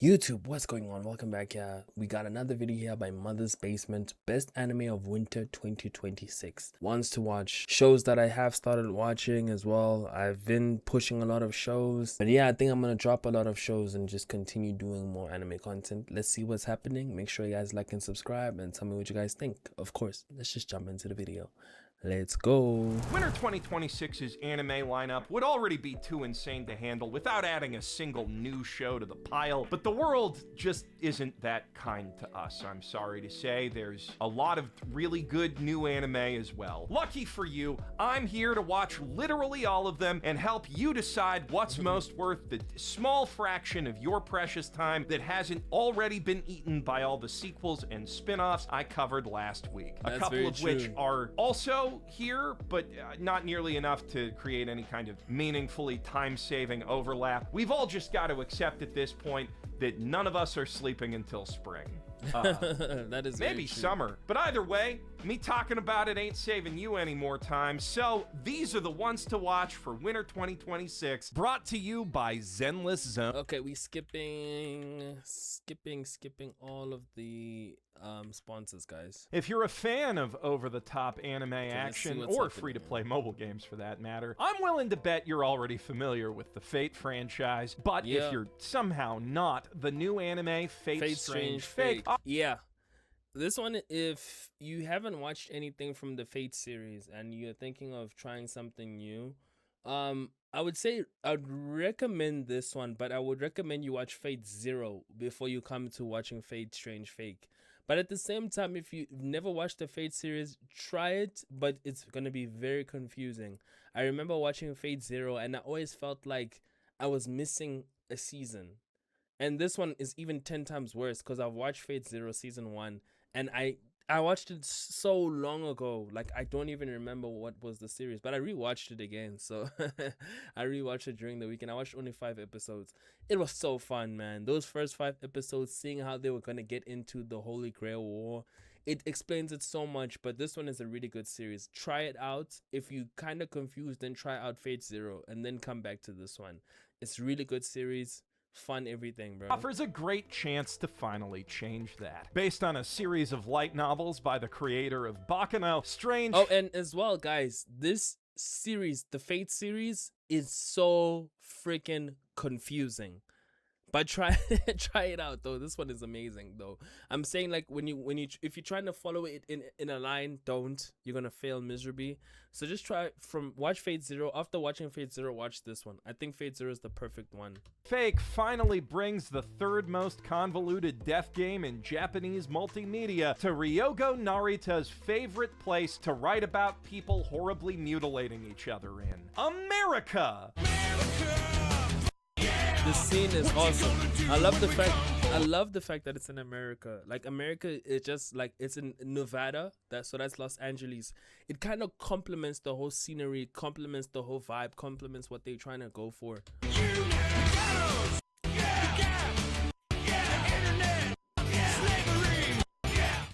YouTube, what's going on? Welcome back here. We got another video here by Mother's Basement, best anime of winter 2026. Ones to watch, shows that I have started watching as well. I've been pushing a lot of shows, but yeah, I think I'm gonna drop a lot of shows and just continue doing more anime content. Let's see what's happening. Make sure you guys like and subscribe and tell me what you guys think. Of course, let's just jump into the video. Let's go. Winter 2026's anime lineup would already be too insane to handle without adding a single new show to the pile, but the world just isn't that kind to us, I'm sorry to say. There's a lot of really good new anime as well. Lucky for you, I'm here to watch literally all of them and help you decide what's most worth the small fraction of your precious time that hasn't already been eaten by all the sequels and spin-offs I covered last week. A couple of which are also here, but not nearly enough to create any kind of meaningfully time-saving overlap. We've all just got to accept at this point that none of us are sleeping until spring. That is maybe summer, but either way, me talking about it ain't saving you any more time. So these are the ones to watch for winter 2026, brought to you by Zenless Zone. Okay, we skipping all of the sponsors, guys. If you're a fan of over-the-top anime action or free-to-play mobile games for that matter, I'm willing to bet you're already familiar with the Fate franchise. But if you're somehow not, the new anime Fate Strange Fate. Yeah. This one, if you haven't watched anything from the Fate series and you're thinking of trying something new, I would say I'd recommend this one, but I would recommend you watch Fate Zero before you come to watching Fate Strange Fate. But at the same time, if you've never watched the Fate series, try it, but it's going to be very confusing. I remember watching Fate Zero and I always felt like I was missing a season. And this one is even 10 times worse because I've watched Fate Zero Season 1 and I watched it so long ago. Like, I don't even remember what was the series, but I rewatched it again. So I rewatched it during the weekend. I watched only 5 episodes. It was so fun, man. Those first 5 episodes, seeing how they were going to get into the Holy Grail War, it explains it so much. But this one is a really good series. Try it out. If you kind of confused, then try out Fate Zero and then come back to this one. It's a really good series. Fun everything, bro. Offers a great chance to finally change that. Based on a series of light novels by the creator of Baccano, Strange... Oh, and as well, guys, this series, the Fate series, is so freaking confusing. But try it out though. This one is amazing though. I'm saying, like, if you're trying to follow it in a line, don't. You're gonna fail miserably. So just watch Fate Zero. After watching Fate Zero, watch this one. I think Fate Zero is the perfect one. Fake finally brings the third most convoluted death game in Japanese multimedia to Ryogo Narita's favorite place to write about people horribly mutilating each other in America. The scene is awesome. I love the fact that it's in America. Like, America is just like, it's in Nevada. That's Los Angeles. It kind of complements the whole scenery, complements the whole vibe, complements what they're trying to go for.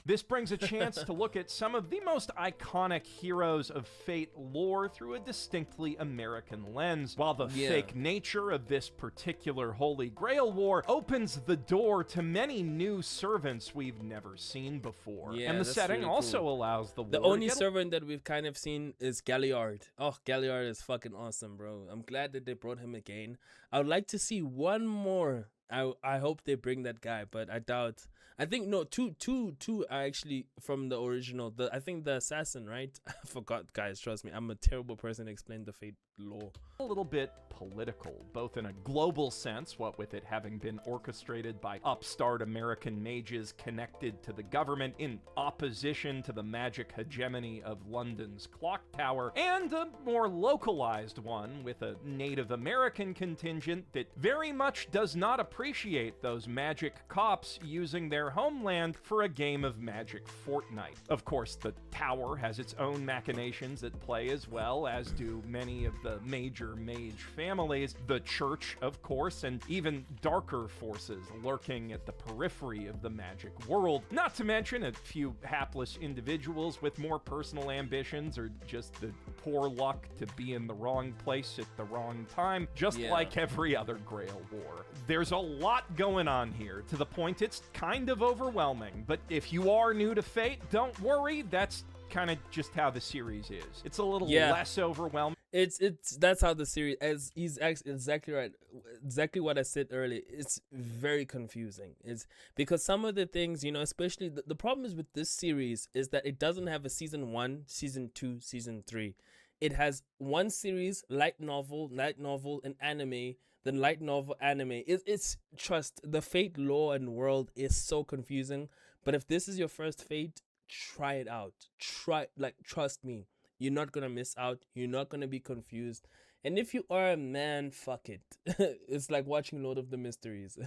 This brings a chance to look at some of the most iconic heroes of Fate lore through a distinctly American lens, while the fake nature of this particular Holy Grail War opens the door to many new servants we've never seen before. And the setting really also allows the war. The only servant that we've kind of seen is Galliard. Oh, Galliard is fucking awesome, bro. I'm glad that they brought him again. I would like to see one more. I hope they bring that guy, but I doubt. I think no, two are actually from the original. I think the assassin, right? I forgot, guys. Trust me, I'm a terrible person to explain the Fate lore. A little bit political, both in a global sense, what with it having been orchestrated by upstart American mages connected to the government in opposition to the magic hegemony of London's clock tower, and a more localized one with a Native American contingent that very much does not appreciate those magic cops using their homeland for a game of Magic Fortnite. Of course, the tower has its own machinations at play as well, as do many of the major mage families, the church, of course, and even darker forces lurking at the periphery of the magic world. Not to mention a few hapless individuals with more personal ambitions or just the poor luck to be in the wrong place at the wrong time, just like every other Grail war. There's a lot going on here, to the point it's kind of overwhelming, but if you are new to Fate, don't worry, that's kind of just how the series is. It's a little less overwhelming. That's how the series, as he's exactly right, exactly what I said earlier. It's very confusing. It's because some of the things, you know, especially the problem is with this series is that it doesn't have a season 1, season 2, season 3. It has one series, light novel, and anime, then light novel, anime. It's trust, the Fate lore and world is so confusing. But if this is your first Fate, try it out. Trust me. You're not gonna miss out. You're not gonna be confused. And if you are a man, fuck it. It's like watching Lord of the Mysteries.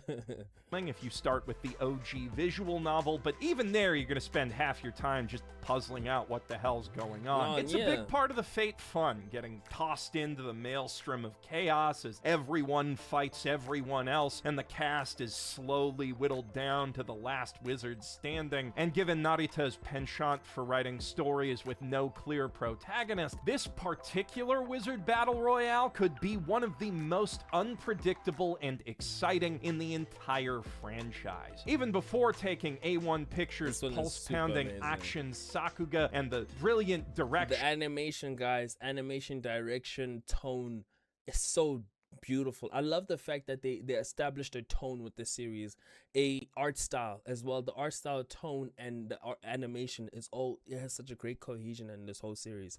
If you start with the OG visual novel, but even there, you're gonna spend half your time just puzzling out what the hell's going on. It's a big part of the Fate fun, getting tossed into the maelstrom of chaos as everyone fights everyone else, and the cast is slowly whittled down to the last wizard standing. And given Narita's penchant for writing stories with no clear protagonist, this particular wizard battle royale could be one of the most unpredictable and exciting in the entire franchise. Even before taking A1 Pictures' pulse-pounding action Sakuga and the brilliant direction. The animation, guys, animation, direction, tone is so beautiful. I love the fact that they established a tone with the series, a art style as well. The art style, tone, and the animation is it has such a great cohesion in this whole series.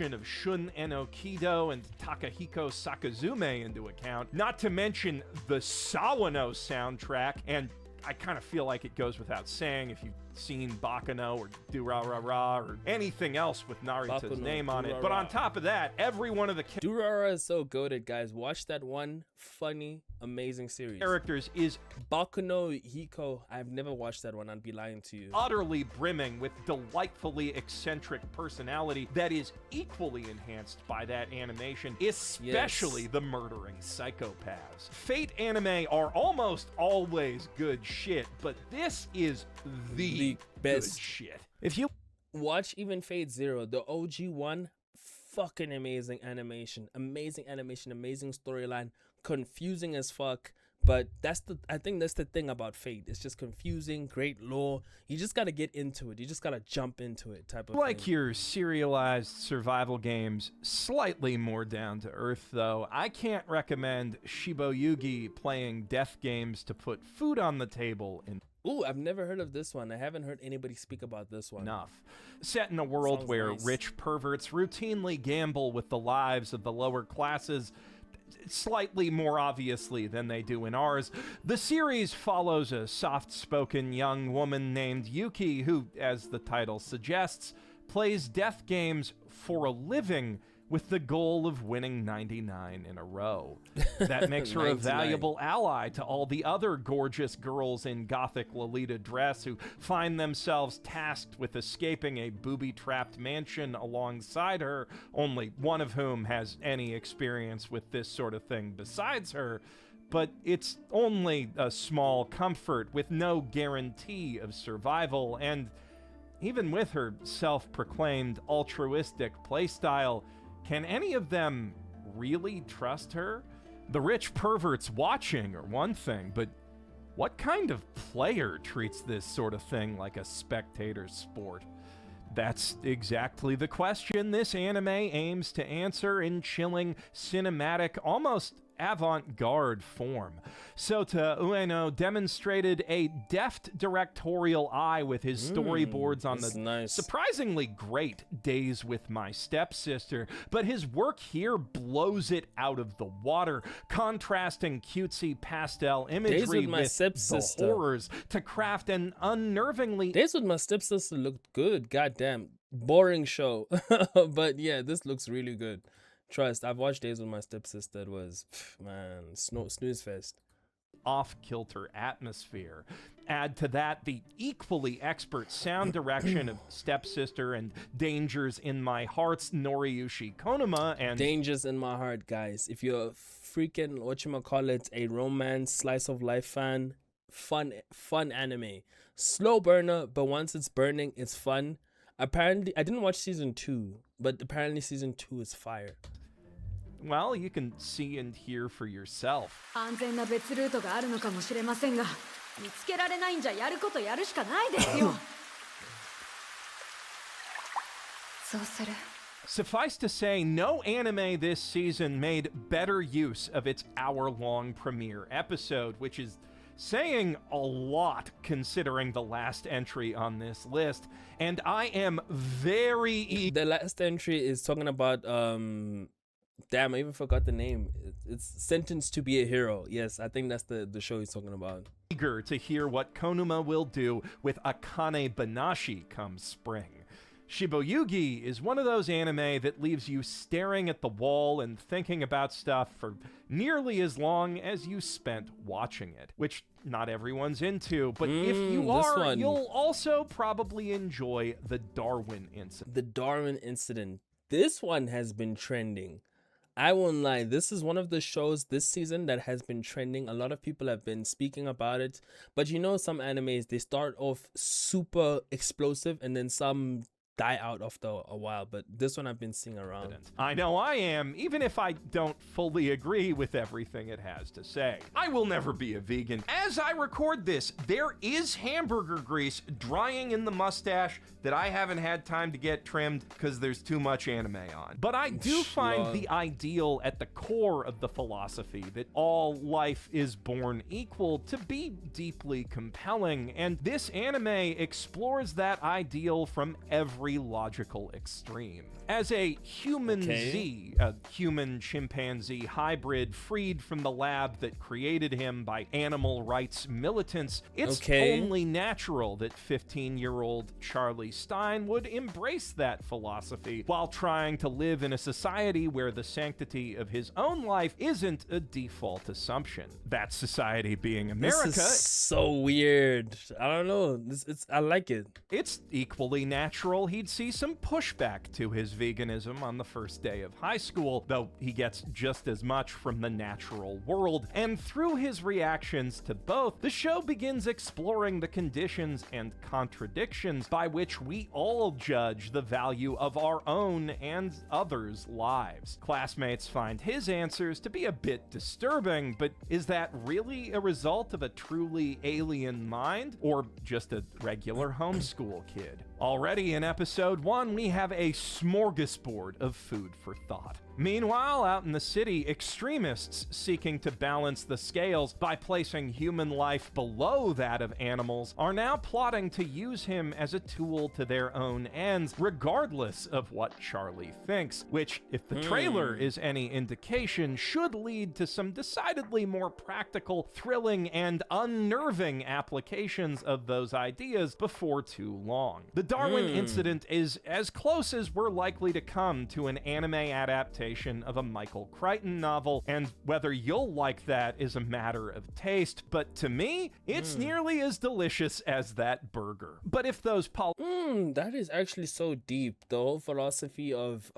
Of Shun Enokido and Takahiko Sakazume into account, not to mention the Sawano soundtrack, and I kind of feel like it goes without saying if you've seen Bakano or Durarara or anything else with Narita's name on it. But on top of that, every one of the Durarara is so goated, guys. Watch that one funny, amazing series. Characters is Bakano Hiko. I've never watched that one. I'd be lying to you. Utterly brimming with delightfully eccentric personality that is equally enhanced by that animation, especially the murdering psychopaths. Fate anime are almost always good shit, but this is the best shit. If you watch even Fate Zero, the OG one, fucking amazing animation, amazing storyline, confusing as fuck. But I think that's the thing about Fate. It's just confusing, great lore. You just gotta get into it. You just gotta jump into it, type of like thing. Your serialized survival games, slightly more down to earth though. I can't recommend Shiboyugi playing death games to put food on the table in. Ooh, I've never heard of this one. I haven't heard anybody speak about this one. Enough. Set in a world where rich perverts routinely gamble with the lives of the lower classes, slightly more obviously than they do in ours, the series follows a soft-spoken young woman named Yuki who, as the title suggests, plays death games for a living with the goal of winning 99 in a row. That makes her a valuable ally to all the other gorgeous girls in gothic Lolita dress who find themselves tasked with escaping a booby-trapped mansion alongside her, only one of whom has any experience with this sort of thing besides her. But it's only a small comfort with no guarantee of survival, and even with her self-proclaimed altruistic playstyle, can any of them really trust her? The rich perverts watching are one thing, but what kind of player treats this sort of thing like a spectator sport? That's exactly the question this anime aims to answer in chilling, cinematic, almost avant-garde form. Sota Ueno demonstrated a deft directorial eye with his storyboards on the surprisingly great Days with My Stepsister, but his work here blows it out of the water, contrasting cutesy pastel imagery with the horrors to craft an unnervingly... Days with My Stepsister looked good, goddamn. Boring show. But yeah, this looks really good. Trust, I've watched Days with My Stepsister. It was, man, snooze fest. Off-kilter atmosphere. Add to that the equally expert sound direction of Stepsister and Dangers in My Heart's Noriyushi Konoma and... Dangers in My Heart, guys. If you're a freaking, whatchamacallit, a romance, slice of life fan, fun anime. Slow burner, but once it's burning, it's fun. Apparently, I didn't watch season 2, but apparently season 2 is fire. Well, you can see and hear for yourself. 安全な別ルートがあるのかもしれませんが、見つけられないんじゃやることやるしかないですよ。そうする。 Suffice to say, no anime this season made better use of its hour-long premiere episode, which is saying a lot considering the last entry on this list. And I am very eager. The last entry is talking about damn, I even forgot the name. It's Sentenced to Be a Hero. Yes, I think that's the show he's talking about. Eager to hear what Konuma will do with Akane Banashi come spring. Shiboyugi is one of those anime that leaves you staring at the wall and thinking about stuff for nearly as long as you spent watching it, which not everyone's into, but if you are, you'll also probably enjoy the Darwin Incident. The Darwin Incident. This one has been trending. I won't lie, this is one of the shows this season that has been trending. A lot of people have been speaking about it, but you know, some animes, they start off super explosive and then some die out after a while, but this one I've been seeing around. I know I am, even if I don't fully agree with everything it has to say. I will never be a vegan. As I record this, there is hamburger grease drying in the mustache that I haven't had time to get trimmed because there's too much anime on. But I do find the ideal at the core of the philosophy that all life is born equal to be deeply compelling, and this anime explores that ideal from every logical extreme. As a human Z, a human chimpanzee hybrid freed from the lab that created him by animal rights militants, it's only natural that 15-year-old Charlie Stein would embrace that philosophy while trying to live in a society where the sanctity of his own life isn't a default assumption. That society being America. This is so weird. I don't know. I like it. It's equally natural he'd see some pushback to his veganism on the first day of high school, though he gets just as much from the natural world. And through his reactions to both, the show begins exploring the conditions and contradictions by which we all judge the value of our own and others' lives. Classmates find his answers to be a bit disturbing, but is that really a result of a truly alien mind, or just a regular homeschool kid? Already in episode 1, we have a smorgasbord of food for thought. Meanwhile, out in the city, extremists seeking to balance the scales by placing human life below that of animals are now plotting to use him as a tool to their own ends, regardless of what Charlie thinks, which, if the trailer is any indication, should lead to some decidedly more practical, thrilling, and unnerving applications of those ideas before too long. The Darwin Incident is as close as we're likely to come to an anime adaptation of a Michael Crichton novel, and whether you'll like that is a matter of taste, but to me, it's nearly as delicious as that burger. But if those that is actually so deep. The whole philosophy of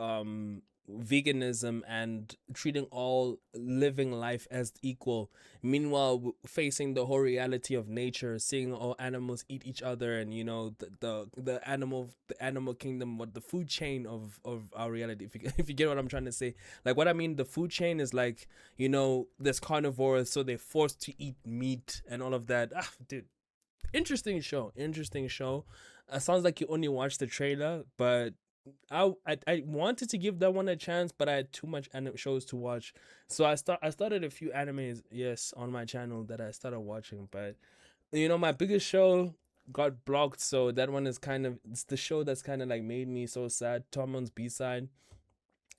veganism and treating all living life as equal, meanwhile facing the whole reality of nature, seeing all animals eat each other, and you know, the animal kingdom, what the food chain of our reality, if you get what I'm trying to say. Like, what I mean, the food chain is like, you know, there's carnivores, so they're forced to eat meat and all of that. Dude, interesting show. Sounds like you only watched the trailer, but I wanted to give that one a chance, but I had too much shows to watch. So I started a few animes, yes, on my channel that I started watching. But you know, my biggest show got blocked, so that one is it's the show that's kind of like made me so sad. Tormund's B-side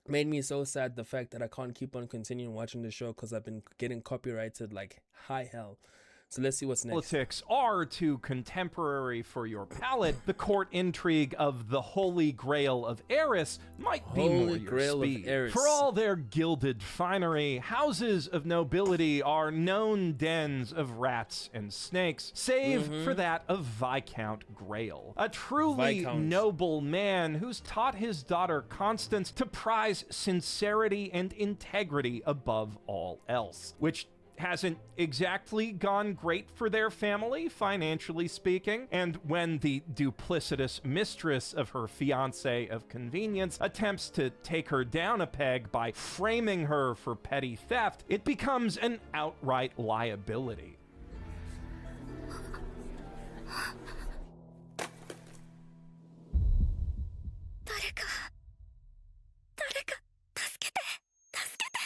made me so sad, the fact that I can't keep on continuing watching the show because I've been getting copyrighted like high hell. So let's see what's next. Politics are too contemporary for your palate. The court intrigue of the Holy Grail of Eris might be more your speed. For all their gilded finery, houses of nobility are known dens of rats and snakes, save for that of Viscount Grail, a truly noble man who's taught his daughter Constance to prize sincerity and integrity above all else, which hasn't exactly gone great for their family, financially speaking, and when the duplicitous mistress of her fiancé of convenience attempts to take her down a peg by framing her for petty theft, it becomes an outright liability. 誰か助けて助けて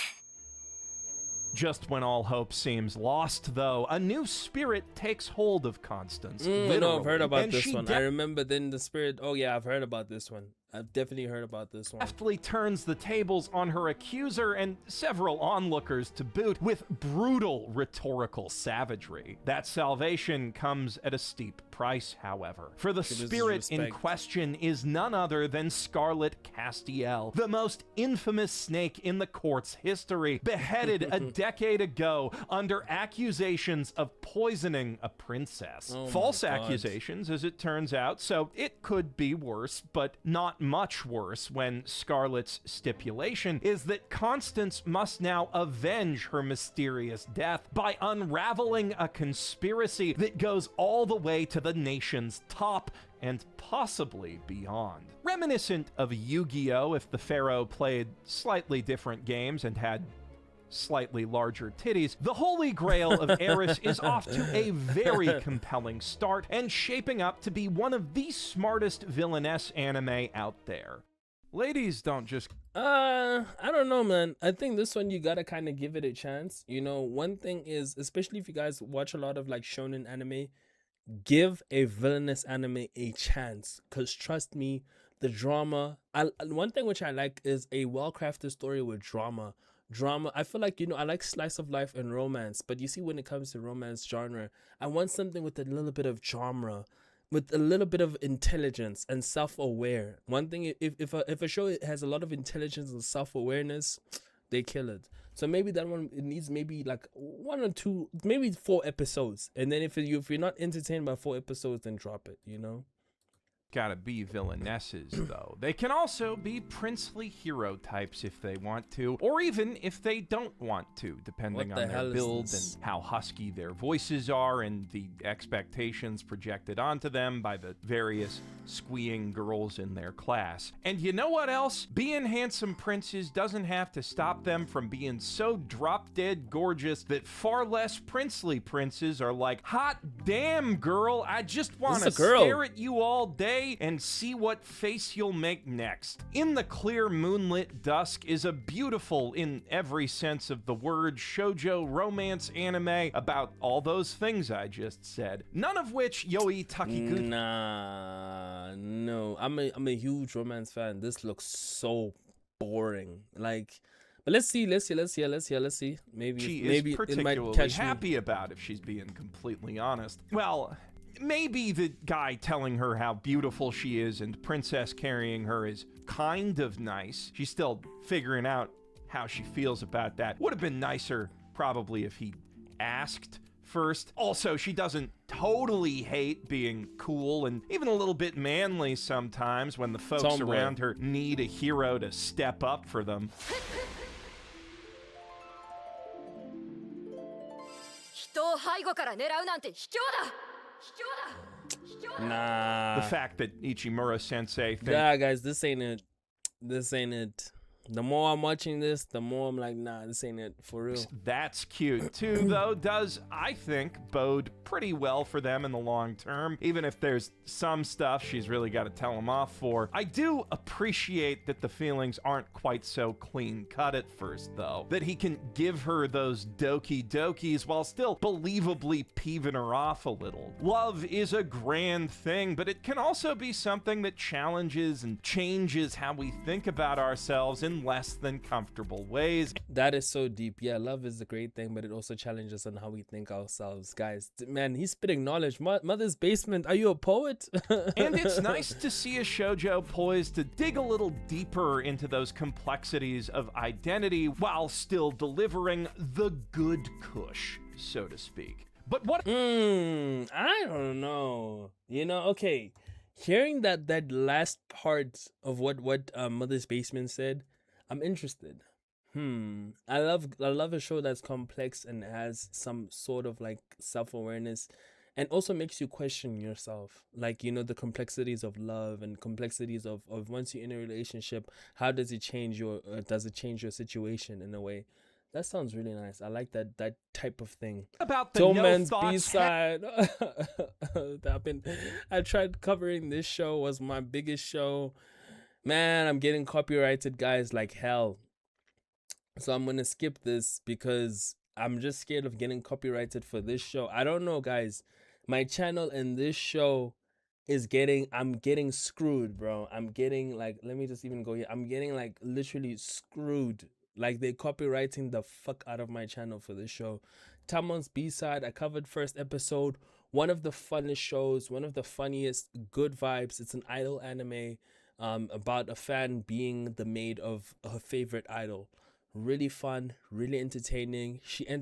Just when all hope seems lost, though, a new spirit takes hold of Constance. I know I've heard literally, about and this she one. I remember then the spirit. Oh yeah, I've heard about this one. I've definitely heard about this one. deftly turns the tables on her accuser and several onlookers to boot with brutal rhetorical savagery. That salvation comes at a steep price, however, for the She loses spirit in respect. question is none other than Scarlet Castiel, the most infamous snake in the court's history, beheaded a decade ago under accusations of poisoning a princess. Oh my False God. accusations, as it turns out, so it could be worse, but not much worse when Scarlet's stipulation is that Constance must now avenge her mysterious death by unraveling a conspiracy that goes all the way to the nation's top and possibly beyond. Reminiscent of Yu-Gi-Oh! If the Pharaoh played slightly different games and had slightly larger titties, the Holy Grail of Eris is off to a very compelling start and shaping up to be one of the smartest villainess anime out there. Ladies don't just I don't know, man. I think this one you gotta kind of give it a chance. You know, one thing is, especially if you guys watch a lot of like shonen anime, give a villainous anime a chance. Cause trust me, the drama. One thing which I like is a well-crafted story with drama. I feel like, you know, I like slice of life and romance, but you see, when it comes to romance genre, I want something with a little bit of genre, with a little bit of intelligence and self-aware. One thing, if a show has a lot of intelligence and self-awareness, they kill it. So maybe that one, it needs maybe like 1 or 2, maybe 4 episodes, and then if you're not entertained by 4 episodes, then drop it, you know. gotta be villainesses, though. They can also be princely hero types if they want to, or even if they don't want to, depending What the on their hell is build this? and how husky their voices are and the expectations projected onto them by the various squeeing girls in their class. And you know what else? Being handsome princes doesn't have to stop them from being so drop-dead gorgeous that far less princely princes are like, hot damn, girl, I just want to This is a girl. stare at you all day and see what face you'll make next. In the Clear Moonlit Dusk is a beautiful, in every sense of the word, shoujo romance anime about all those things I just said. None of which Yoi Takiguchi... Nah, no. I'm a huge romance fan. This looks so boring. Like, but let's see. Maybe She maybe is it particularly might catch happy about, if she's being completely honest. Well, maybe the guy telling her how beautiful she is and princess carrying her is kind of nice. She's still figuring out how she feels about that. Would have been nicer, probably, if he asked first. Also, she doesn't totally hate being cool and even a little bit manly sometimes when the folks Tomboy. around her need a hero to step up for them. 人を背後から狙うなんて卑怯だ卑怯だ卑怯だ Nah. The fact that Ichimura Sensei thinks Yeah, guys, this ain't it. This ain't it. The more I'm watching this, the more I'm like, nah, this ain't it for real. that's cute too, though, does, I think, bode pretty well for them in the long term, even if there's some stuff she's really got to tell him off for. I do appreciate that the feelings aren't quite so clean cut at first, though, that he can give her those doki dokis while still believably peeving her off a little. Love is a grand thing, but it can also be something that challenges and changes how we think about ourselves in less than comfortable ways. That is so deep. Yeah, love is a great thing, but it also challenges on how we think ourselves. Guys, man, he's spitting knowledge. Mother's Basement, are you a poet? And it's nice to see a shoujo poised to dig a little deeper into those complexities of identity while still delivering the good kush, so to speak. But what I don't know. You know, okay. Hearing that last part of what Mother's Basement said, I'm interested. I love a show that's complex and has some sort of like self-awareness and also makes you question yourself. Like, the complexities of love and complexities of once you're in a relationship, how does it change your situation in a way? That sounds really nice. I like that type of thing. About the no Tillman's thoughts B-side. I tried covering this show, was my biggest show. Man, I'm getting copyrighted, guys, like hell. So I'm gonna skip this because I'm just scared of getting copyrighted for this show. I don't know, guys. My channel and this show I'm getting screwed, bro. I'm getting like, let me just even go here. I'm getting like literally screwed. Like they're copywriting the fuck out of my channel for this show. Tamon's B-side, I covered first episode. One of the funnest shows, one of the funniest, good vibes. It's an idol anime about a fan being the maid of her favorite idol. Really fun, really entertaining.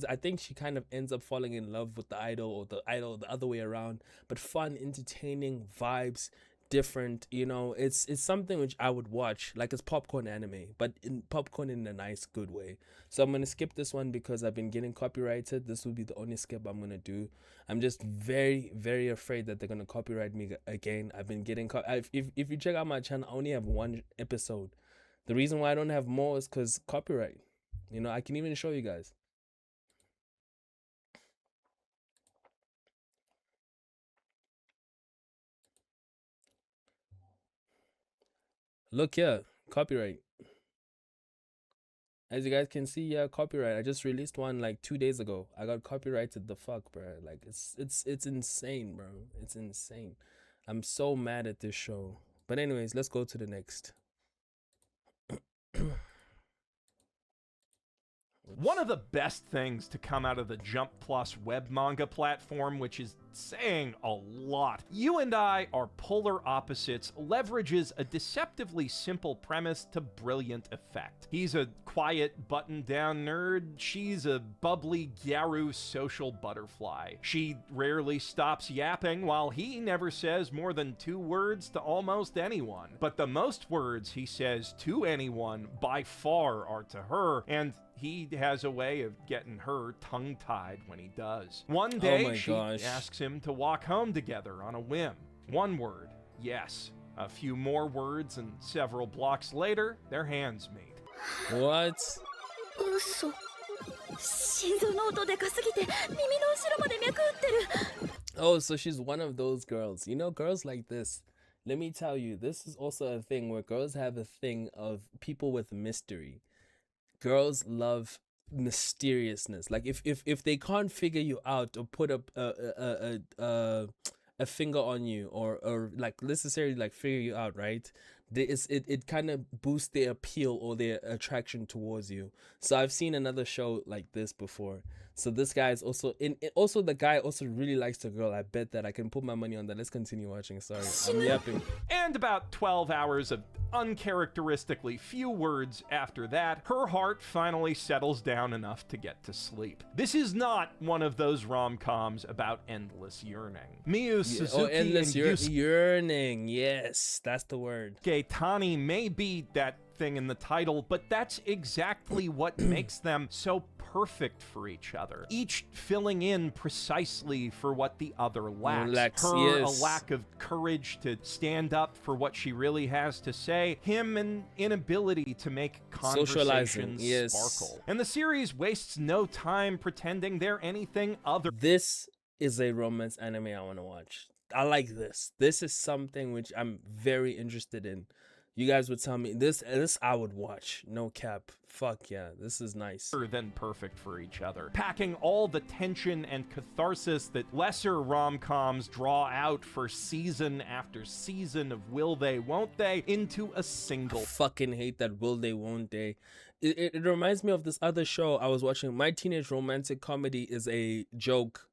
I think she kind of ends up falling in love with the idol, or the idol the other way around. But fun, entertaining, vibes, different. It's something which I would watch. Like, it's popcorn anime, but in popcorn in a nice, good way. So I'm gonna skip this one because I've been getting copyrighted. This will be the only skip I'm gonna do. I'm just very, very afraid that they're gonna copyright me again. I've been getting if you check out my channel, I only have one episode. The reason why I don't have more is because copyright. I can even show you guys. Look here, copyright. As you guys can see, yeah, copyright. I just released one like 2 days ago. I got copyrighted the fuck, bro. Like it's insane, bro. It's insane. I'm so mad at this show. But anyways, let's go to the next. One of the best things to come out of the Jump Plus web manga platform, which is saying a lot. You and I Are Polar Opposites leverages a deceptively simple premise to brilliant effect. He's a quiet, button-down nerd. She's a bubbly, Gyaru social butterfly. She rarely stops yapping, while he never says more than 2 words to almost anyone. But the most words he says to anyone by far are to her, and he has a way of getting her tongue-tied when he does. One day, she asks him to walk home together on a whim. 1 word, yes. A few more words, and several blocks later, their hands meet. What? Oh, so she's one of those girls. Girls like this. Let me tell you, this is also a thing where girls have a thing of people with mystery. Girls love mysteriousness. Like if they can't figure you out or put a finger on you, or like necessarily like figure you out, right? It kind of boosts their appeal or their attraction towards you. So I've seen another show like this before. So this guy is also also the guy also really likes the girl. I bet that I can put my money on that. Let's continue watching. Sorry, I'm yapping. And about 12 hours of uncharacteristically few words after that, her heart finally settles down enough to get to sleep. This is not one of those rom-coms about endless yearning. Miyu Suzuki endless and Yusuke yearning. Yes, that's the word. Tani may be that thing in the title, but that's exactly what makes them so perfect for each other. Each filling in precisely for what the other lacks. Her, a lack of courage to stand up for what she really has to say. Him, an inability to make conversations sparkle. And the series wastes no time pretending they're anything other. This is a romance anime I want to watch. I like this. This is something which I'm very interested in. You guys would tell me this I would watch. No cap. Fuck yeah, this is nice. Than perfect for each other. Packing all the tension and catharsis that lesser rom-coms draw out for season after season of will they, won't they, into a single. I fucking hate that will they, won't they. It reminds me of this other show I was watching. My Teenage Romantic Comedy is a joke.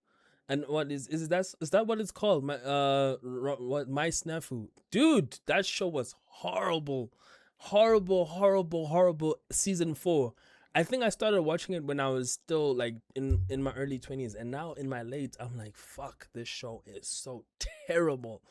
And what is that what it's called? My My Snafu. Dude, that show was horrible. Season 4. I think I started watching it when I was still like in my early 20s, and now in my late, I'm like, fuck, this show is so terrible.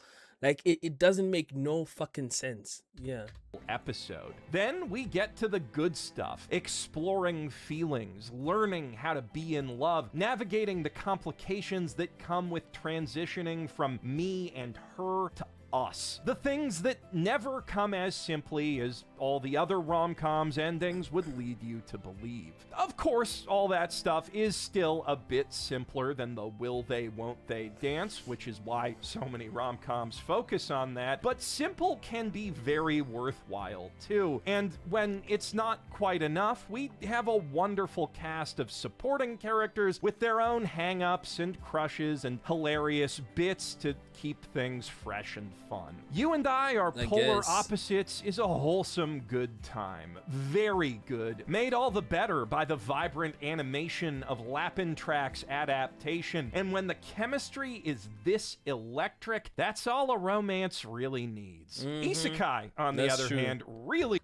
Like it doesn't make no fucking sense. Yeah. Episode. Then we get to the good stuff, exploring feelings, learning how to be in love, navigating the complications that come with transitioning from me and her to us. The things that never come as simply as all the other rom-coms endings would lead you to believe. Of course, all that stuff is still a bit simpler than the will they, won't they dance, which is why so many rom-coms focus on that, but simple can be very worthwhile too. And when it's not quite enough, we have a wonderful cast of supporting characters with their own hang-ups and crushes and hilarious bits to keep things fresh and fun. You and I Are Polar Opposites is a wholesome good time. Very good. Made all the better by the vibrant animation of Lapintrack's adaptation. And when the chemistry is this electric, that's all a romance really needs. Isekai, on the other hand, really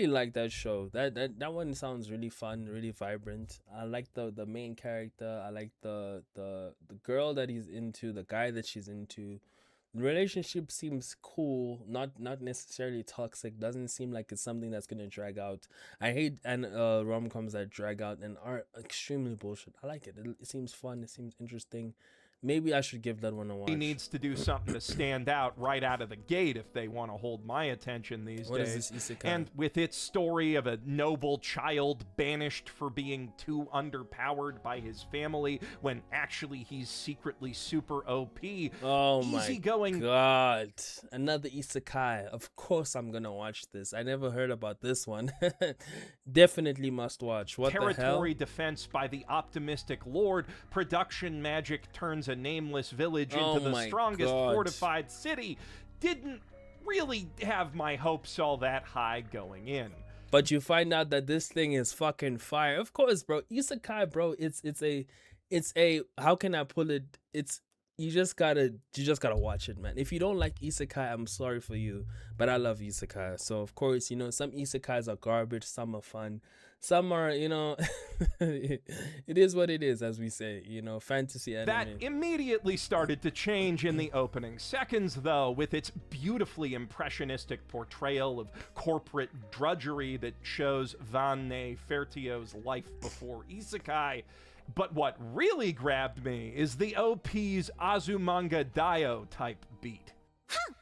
like that show. That one sounds really fun, really vibrant. I like the main character. I like the girl that he's into, the guy that she's into. The relationship seems cool, not necessarily toxic. Doesn't seem like it's something that's gonna drag out. I hate rom-coms that drag out and are extremely bullshit. I like it. It seems fun. It seems interesting. Maybe I should give that one a watch. He needs to do something to stand out right out of the gate if they want to hold my attention these days. What is this isekai? And with its story of a noble child banished for being too underpowered by his family when actually he's secretly super OP. Oh my god. Another isekai. Of course I'm gonna watch this. I never heard about this one. Definitely must watch. What the hell? Territory defense by the optimistic lord. Production magic turns a nameless village into the strongest fortified city. Didn't really have my hopes all that high going in. But you find out that this thing is fucking fire. Of course, bro. Isekai, bro, it's a how can I put it? You just gotta watch it, man. If you don't like isekai, I'm sorry for you, but I love isekai. So of course, some isekais are garbage, some are fun, some are, it is what it is, as we say, fantasy anime. That immediately started to change in the opening seconds, though, with its beautifully impressionistic portrayal of corporate drudgery that shows Vanne Fertio's life before isekai. But what really grabbed me is the OP's Azumanga Daioh type beat.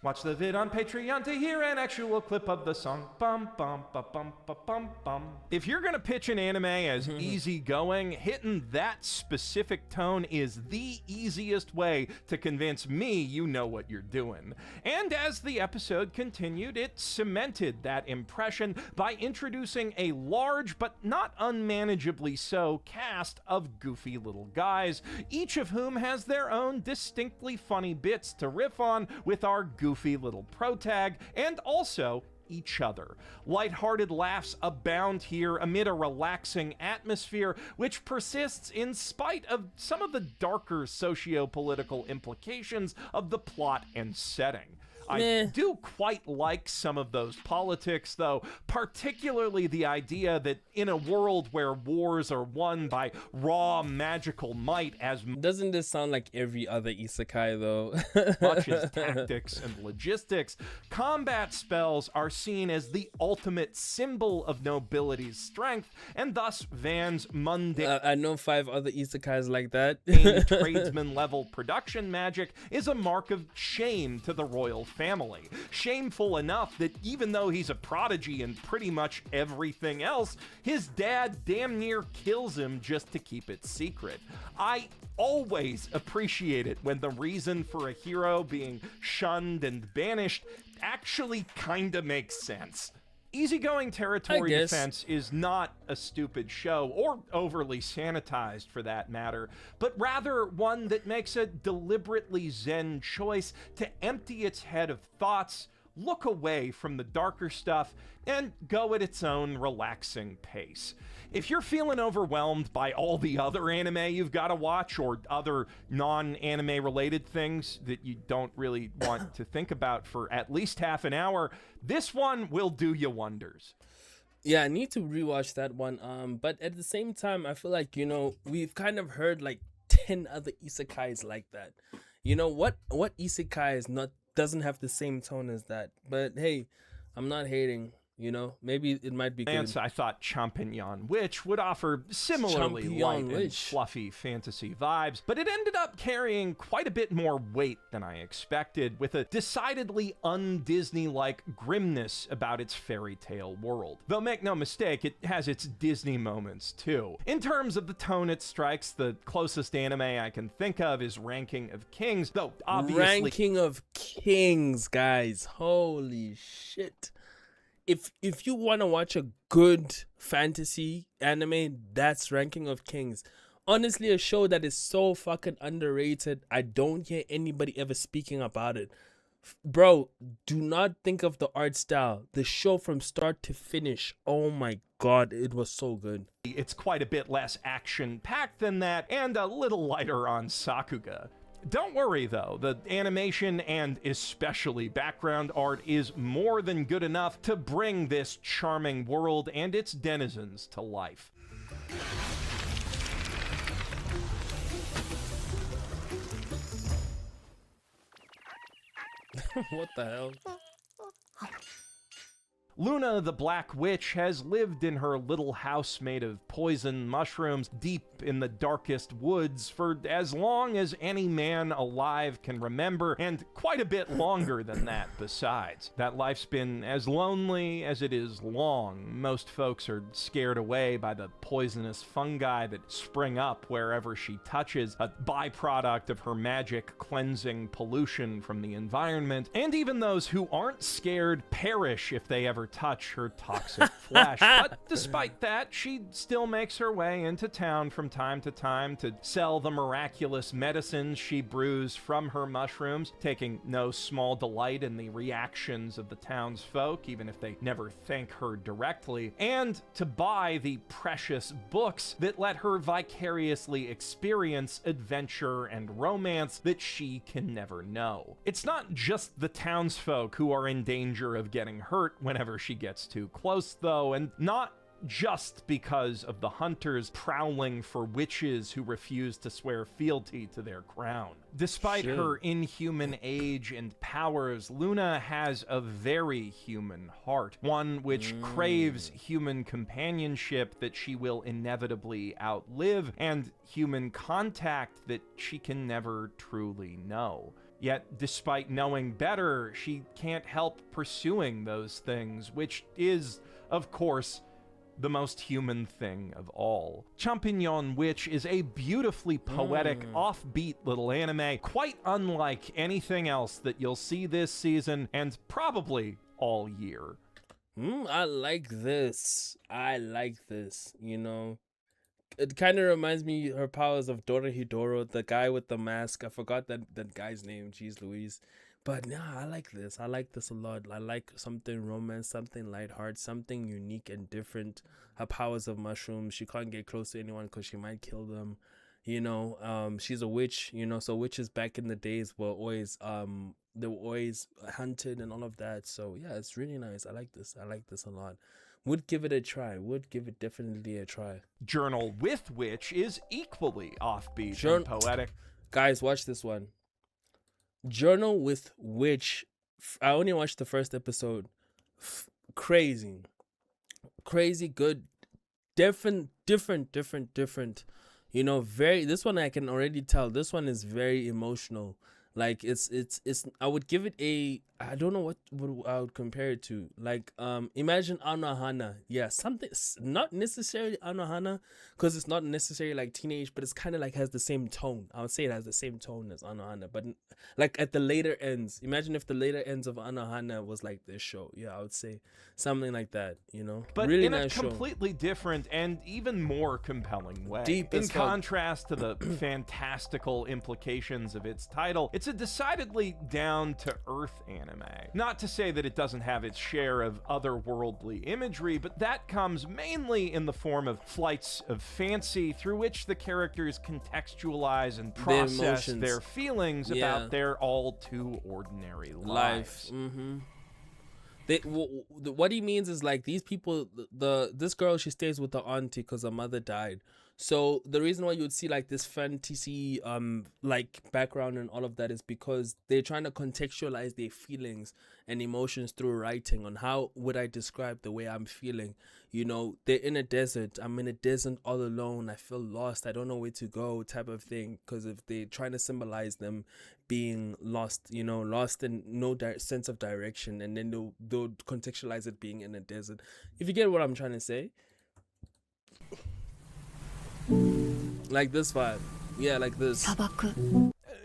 Watch the vid on Patreon to hear an actual clip of the song. Bum bum ba bum ba bum bum. If you're gonna pitch an anime as easygoing, hitting that specific tone is the easiest way to convince me you know what you're doing. And as the episode continued, it cemented that impression by introducing a large but not unmanageably so cast of goofy little guys, each of whom has their own distinctly funny bits to riff on with our goofy little protag, and also each other. Lighthearted laughs abound here amid a relaxing atmosphere which persists in spite of some of the darker socio-political implications of the plot and setting. I do quite like some of those politics, though, particularly the idea that in a world where wars are won by raw magical might as Doesn't this sound like every other isekai, though? much as tactics and logistics, combat spells are seen as the ultimate symbol of nobility's strength, and thus Van's mundane I know 5 other isekais like that. tradesman-level production magic is a mark of shame to the royal family. Shameful enough that even though he's a prodigy in pretty much everything else, his dad damn near kills him just to keep it secret. I always appreciate it when the reason for a hero being shunned and banished actually kinda makes sense. Easygoing territory defense is not a stupid show, or overly sanitized for that matter, but rather one that makes a deliberately zen choice to empty its head of thoughts, look away from the darker stuff, and go at its own relaxing pace. If you're feeling overwhelmed by all the other anime you've got to watch, or other non-anime related things that you don't really want to think about for at least half an hour, this one will do you wonders. Yeah, I need to rewatch that one. But at the same time, I feel like, we've kind of heard like 10 other isekais like that. What isekai is not doesn't have the same tone as that. But hey, I'm not hating. You know, maybe it might be good. I thought Champignon Witch would offer similarly light and fluffy fantasy vibes, but it ended up carrying quite a bit more weight than I expected, with a decidedly un-Disney-like grimness about its fairy tale world. Though make no mistake, it has its Disney moments too. In terms of the tone it strikes, the closest anime I can think of is Ranking of Kings, though obviously... Ranking of Kings, guys. Holy shit. If you want to watch a good fantasy anime, that's Ranking of Kings. Honestly, a show that is so fucking underrated. I don't hear anybody ever speaking about it. Bro, do not think of the art style. The show from start to finish. Oh my god, it was so good. It's quite a bit less action-packed than that, and a little lighter on Sakuga. Don't worry though, the animation and especially background art is more than good enough to bring this charming world and its denizens to life. What the hell? Luna the Black Witch has lived in her little house made of poison mushrooms deep in the darkest woods for as long as any man alive can remember, and quite a bit longer than that besides. That life's been as lonely as it is long. Most folks are scared away by the poisonous fungi that spring up wherever she touches, a byproduct of her magic cleansing pollution from the environment, and even those who aren't scared perish if they ever touch her toxic flesh. But despite that, she still makes her way into town from time to time to sell the miraculous medicines she brews from her mushrooms, taking no small delight in the reactions of the townsfolk, even if they never thank her directly, and to buy the precious books that let her vicariously experience adventure and romance that she can never know. It's not just the townsfolk who are in danger of getting hurt whenever she gets too close, though, and not just because of the hunters prowling for witches who refuse to swear fealty to their crown. Despite her inhuman age and powers, Luna has a very human heart, one which craves human companionship that she will inevitably outlive, and human contact that she can never truly know. Yet, despite knowing better, she can't help pursuing those things, which is, of course, the most human thing of all. Champignon Witch is a beautifully poetic, offbeat little anime, quite unlike anything else that you'll see this season, and probably all year. I like this. You know. It kind of reminds me her powers of Dorohedoro, the guy with the mask. I forgot that guy's name. Jeez Louise. But nah, I like this. I like this a lot. I like something romance, something lighthearted, something unique and different. Her powers of mushrooms. She can't get close to anyone because she might kill them. You know, she's a witch. You know, so witches back in the days were always they were always hunted and all of that. So yeah, it's really nice. I like this. I like this a lot. Would give it a try. Would give it definitely a try. Journal with Witch is equally offbeat and poetic. Guys, watch this one. Journal with Witch. I only watched the first episode. Crazy good. Different. You know, this one I can already tell. This one is very emotional. Like it's I would give it I don't know what I would compare it to. Like imagine Anohana. Yeah, something not necessarily Anohana because it's not necessarily like teenage, but it's kind of like has the same tone. I would say it has the same tone as Anohana, but like at the later ends. Imagine if the later ends of Anohana was like this show. Yeah, I would say something like that, you know. But really in nice a completely different and even more compelling way. Deep in contrast to the fantastical implications of its title, it's a decidedly down-to-earth anime. Not to say that it doesn't have its share of otherworldly imagery, but that comes mainly in the form of flights of fancy through which the characters contextualize and process their feelings about their all-too-ordinary lives. What he means is like these people, this girl, she stays with the auntie because her mother died. So the reason why you would see like this fantasy like background and all of that is because they're trying to contextualize their feelings and emotions through writing. On how would I describe the way I'm feeling? You know, they're in a desert. I'm in a desert all alone. I feel lost. I don't know where to go, type of thing. Because if they're trying to symbolize them being lost, you know, lost in no sense of direction, and then they'll contextualize it being in a desert. If you get what I'm trying to say. Like this vibe. Yeah, like this.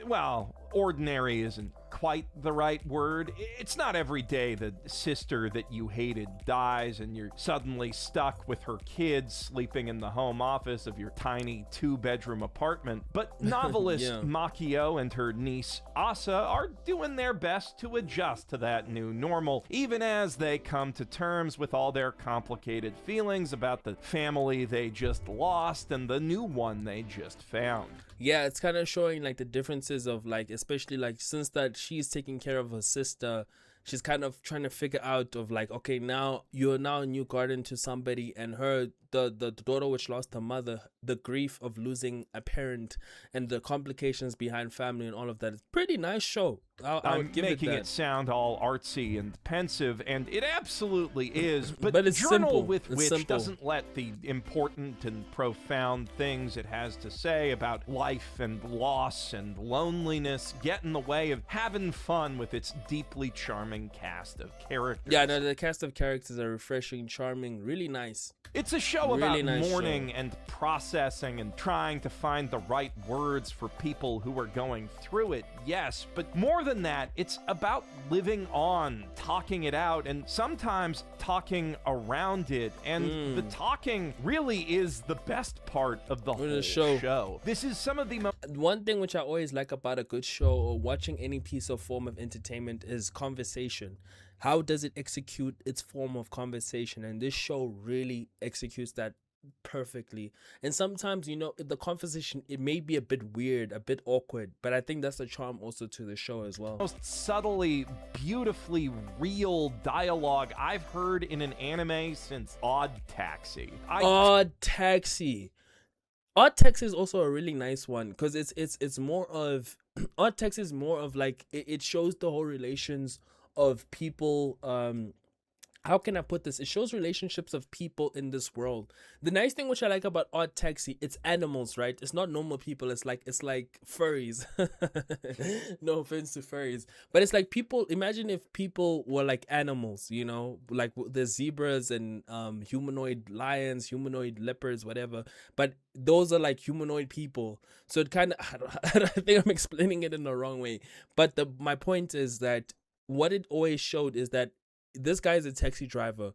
Well, ordinary isn't quite the right word. It's not every day the sister that you hated dies and you're suddenly stuck with her kids sleeping in the home office of your tiny 2-bedroom apartment. But novelist Yeah. Makio and her niece Asa are doing their best to adjust to that new normal, even as they come to terms with all their complicated feelings about the family they just lost and the new one they just found. Yeah, it's kind of showing like the differences of like, especially like since that she's taking care of her sister, she's kind of trying to figure out of like, okay, now you're now a new guardian to somebody, and her the daughter which lost her mother, the grief of losing a parent and the complications behind family and all of that. It's pretty nice show. I I'm would give making it it that. sound all artsy and pensive, and it absolutely is, but it's Journal simple. with It's Which simple. doesn't let the important and profound things it has to say about life and loss and loneliness get in the way of having fun with its deeply charming cast of characters. Yeah, no, the cast of characters are refreshing, charming, really nice. It's a show Really about nice mourning show. and processing and trying to find the right words for people who are going through it, yes, but more than that, it's about living on, talking it out, and sometimes talking around it, and the talking really is the best part of the whole show. This is some of the most One thing which I always like about a good show or watching any piece of form of entertainment is conversation. How does it execute its form of conversation? And this show really executes that perfectly. And sometimes, you know, the conversation, it may be a bit weird, a bit awkward, but I think that's the charm also to the show as well. most subtly, beautifully real dialogue I've heard in an anime since Odd Taxi. Odd Taxi. Odd Taxi is also a really nice one because it's more of Odd Taxi is more of like it shows the whole relations of people. How can I put this? It shows relationships of people in this world. The nice thing which I like about Odd Taxi, it's animals, right? It's not normal people. It's like furries. No offense to furries, but it's like people. Imagine if people were like animals, you know, like the zebras and humanoid lions, humanoid leopards, whatever. But those are like humanoid people. So it kind of I think I'm explaining it in the wrong way. But my point is that what it always showed is that this guy is a taxi driver.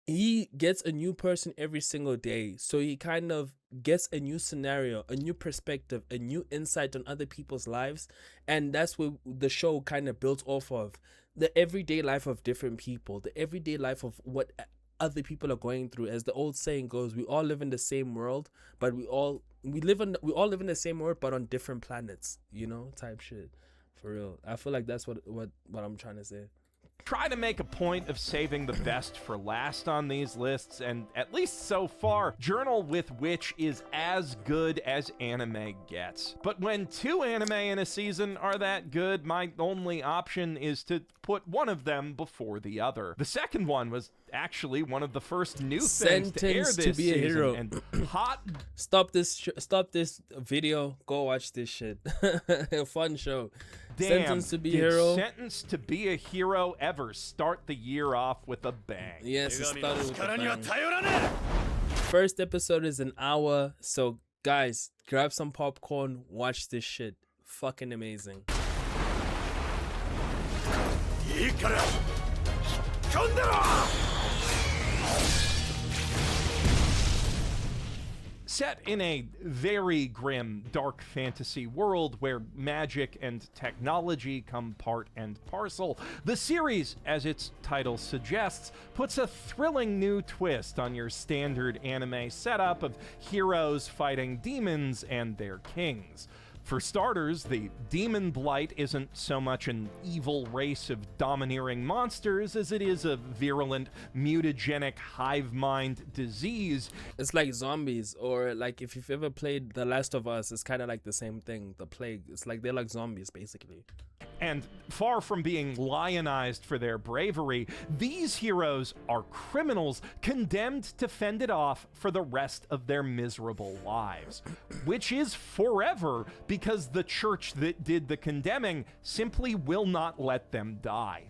He gets a new person every single day. So he kind of gets a new scenario, a new perspective, a new insight on other people's lives. And that's what the show kind of built off of. The everyday life of different people, the everyday life of what other people are going through. As the old saying goes, we all live in the same world, but we all live in the same world, but on different planets, you know, type shit. For real. I feel like that's what I'm trying to say. try to make a point of saving the best for last on these lists, and at least so far, Journal with Which is as good as anime gets. But when two anime in a season are that good, my only option is to put one of them before the other. The second one was actually one of the first new things to air Sentenced this to be a season, hero. and hot Stop this video. Go watch this shit. Fun show. damn, Sentenced to be did hero. Sentenced to be a Hero ever start the year off with a bang. Yes, it started with a bang. First episode is an hour, so guys, grab some popcorn, watch this shit. Fucking amazing. Set in a very grim, dark fantasy world where magic and technology come part and parcel, the series, as its title suggests, puts a thrilling new twist on your standard anime setup of heroes fighting demons and their kings. For starters, the demon blight isn't so much an evil race of domineering monsters as it is a virulent, mutagenic hive mind disease. It's like zombies, or like if you've ever played The Last of Us, it's kind of like the same thing. The plague. It's like they're like zombies, basically. And far from being lionized for their bravery, these heroes are criminals condemned to fend it off for the rest of their miserable lives. Which is forever, because the church that did the condemning simply will not let them die.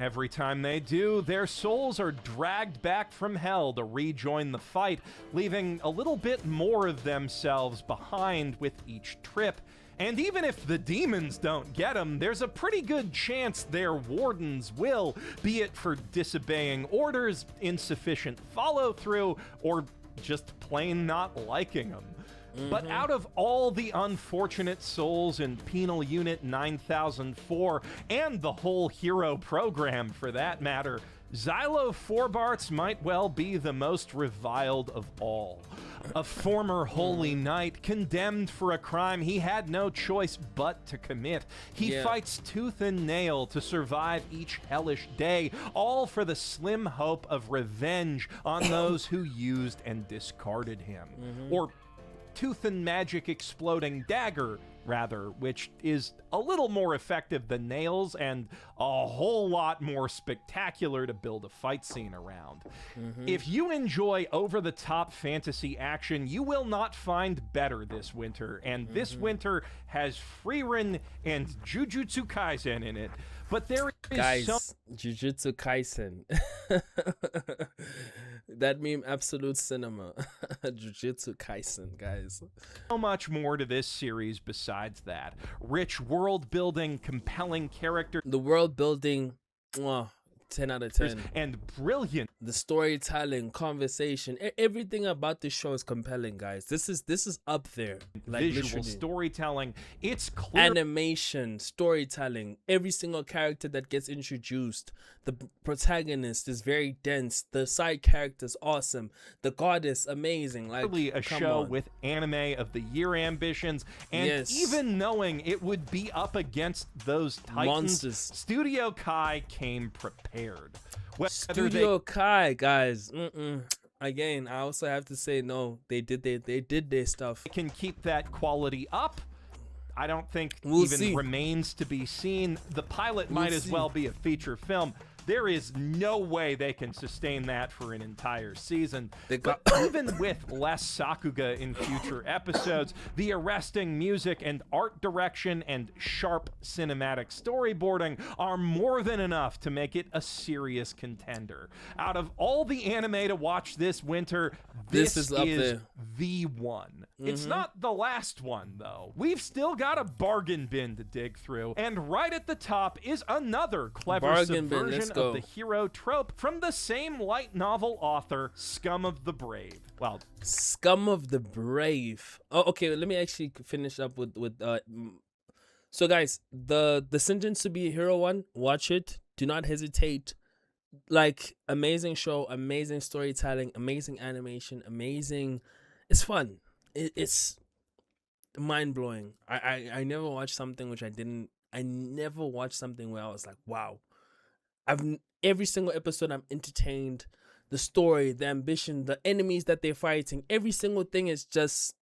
Every time they do, their souls are dragged back from hell to rejoin the fight, leaving a little bit more of themselves behind with each trip. And even if the demons don't get them, there's a pretty good chance their wardens will, be it for disobeying orders, insufficient follow-through, or just plain not liking them. But out of all the unfortunate souls in Penal Unit 9004, and the whole hero program for that matter, Xylo Forbarts might well be the most reviled of all. A former holy knight condemned for a crime he had no choice but to commit. He fights tooth and nail to survive each hellish day, all for the slim hope of revenge on those who used and discarded him. Or tooth and magic exploding dagger, rather, which is a little more effective than nails and a whole lot more spectacular to build a fight scene around. If you enjoy over-the-top fantasy action, you will not find better this winter, and this winter has Frieren and Jujutsu Kaisen in it. But there is Guys, Jujutsu Kaisen. That meme, absolute cinema. Jujutsu Kaisen, guys. so much more to this series besides that. Rich world building, compelling characters, The world building, 10 out of 10. and brilliant The storytelling, conversation, everything about this show is compelling, guys. This is up there. Like visual literally. storytelling. It's clear Animation, storytelling, every single character that gets introduced. The protagonist is very dense. The side characters awesome. The goddess amazing. Like clearly a come show on. with anime of the year ambitions, and Yes. even knowing it would be up against those titans, Monsters. Studio Kai came prepared. Whether Studio Kai, guys. Again, I also have to say no. They did their stuff. they can keep that quality up, I don't think We'll even see. remains to be seen. The pilot might as see. well be a feature film. There is no way they can sustain that for an entire season. They But got- even with less Sakuga in future episodes, the arresting music and art direction and sharp cinematic storyboarding are more than enough to make it a serious contender. Out of all the anime to watch this winter, this is up there. the one. It's not the last one, though. We've still got a bargain bin to dig through, and right at the top is another clever Bargain bin, subversion let's of go. the hero trope from the same light novel author, Scum of the Brave. Well, Scum of the Brave. Oh, okay. Let me actually finish up with So, guys, the Sentence to Be a Hero one, watch it. Do not hesitate. Like, amazing show, amazing storytelling, amazing animation, amazing. It's fun. It's mind blowing. I never watched something which I never watched something where I was like, wow. Every single episode I'm entertained. The story, the ambition, the enemies that they're fighting, every single thing is just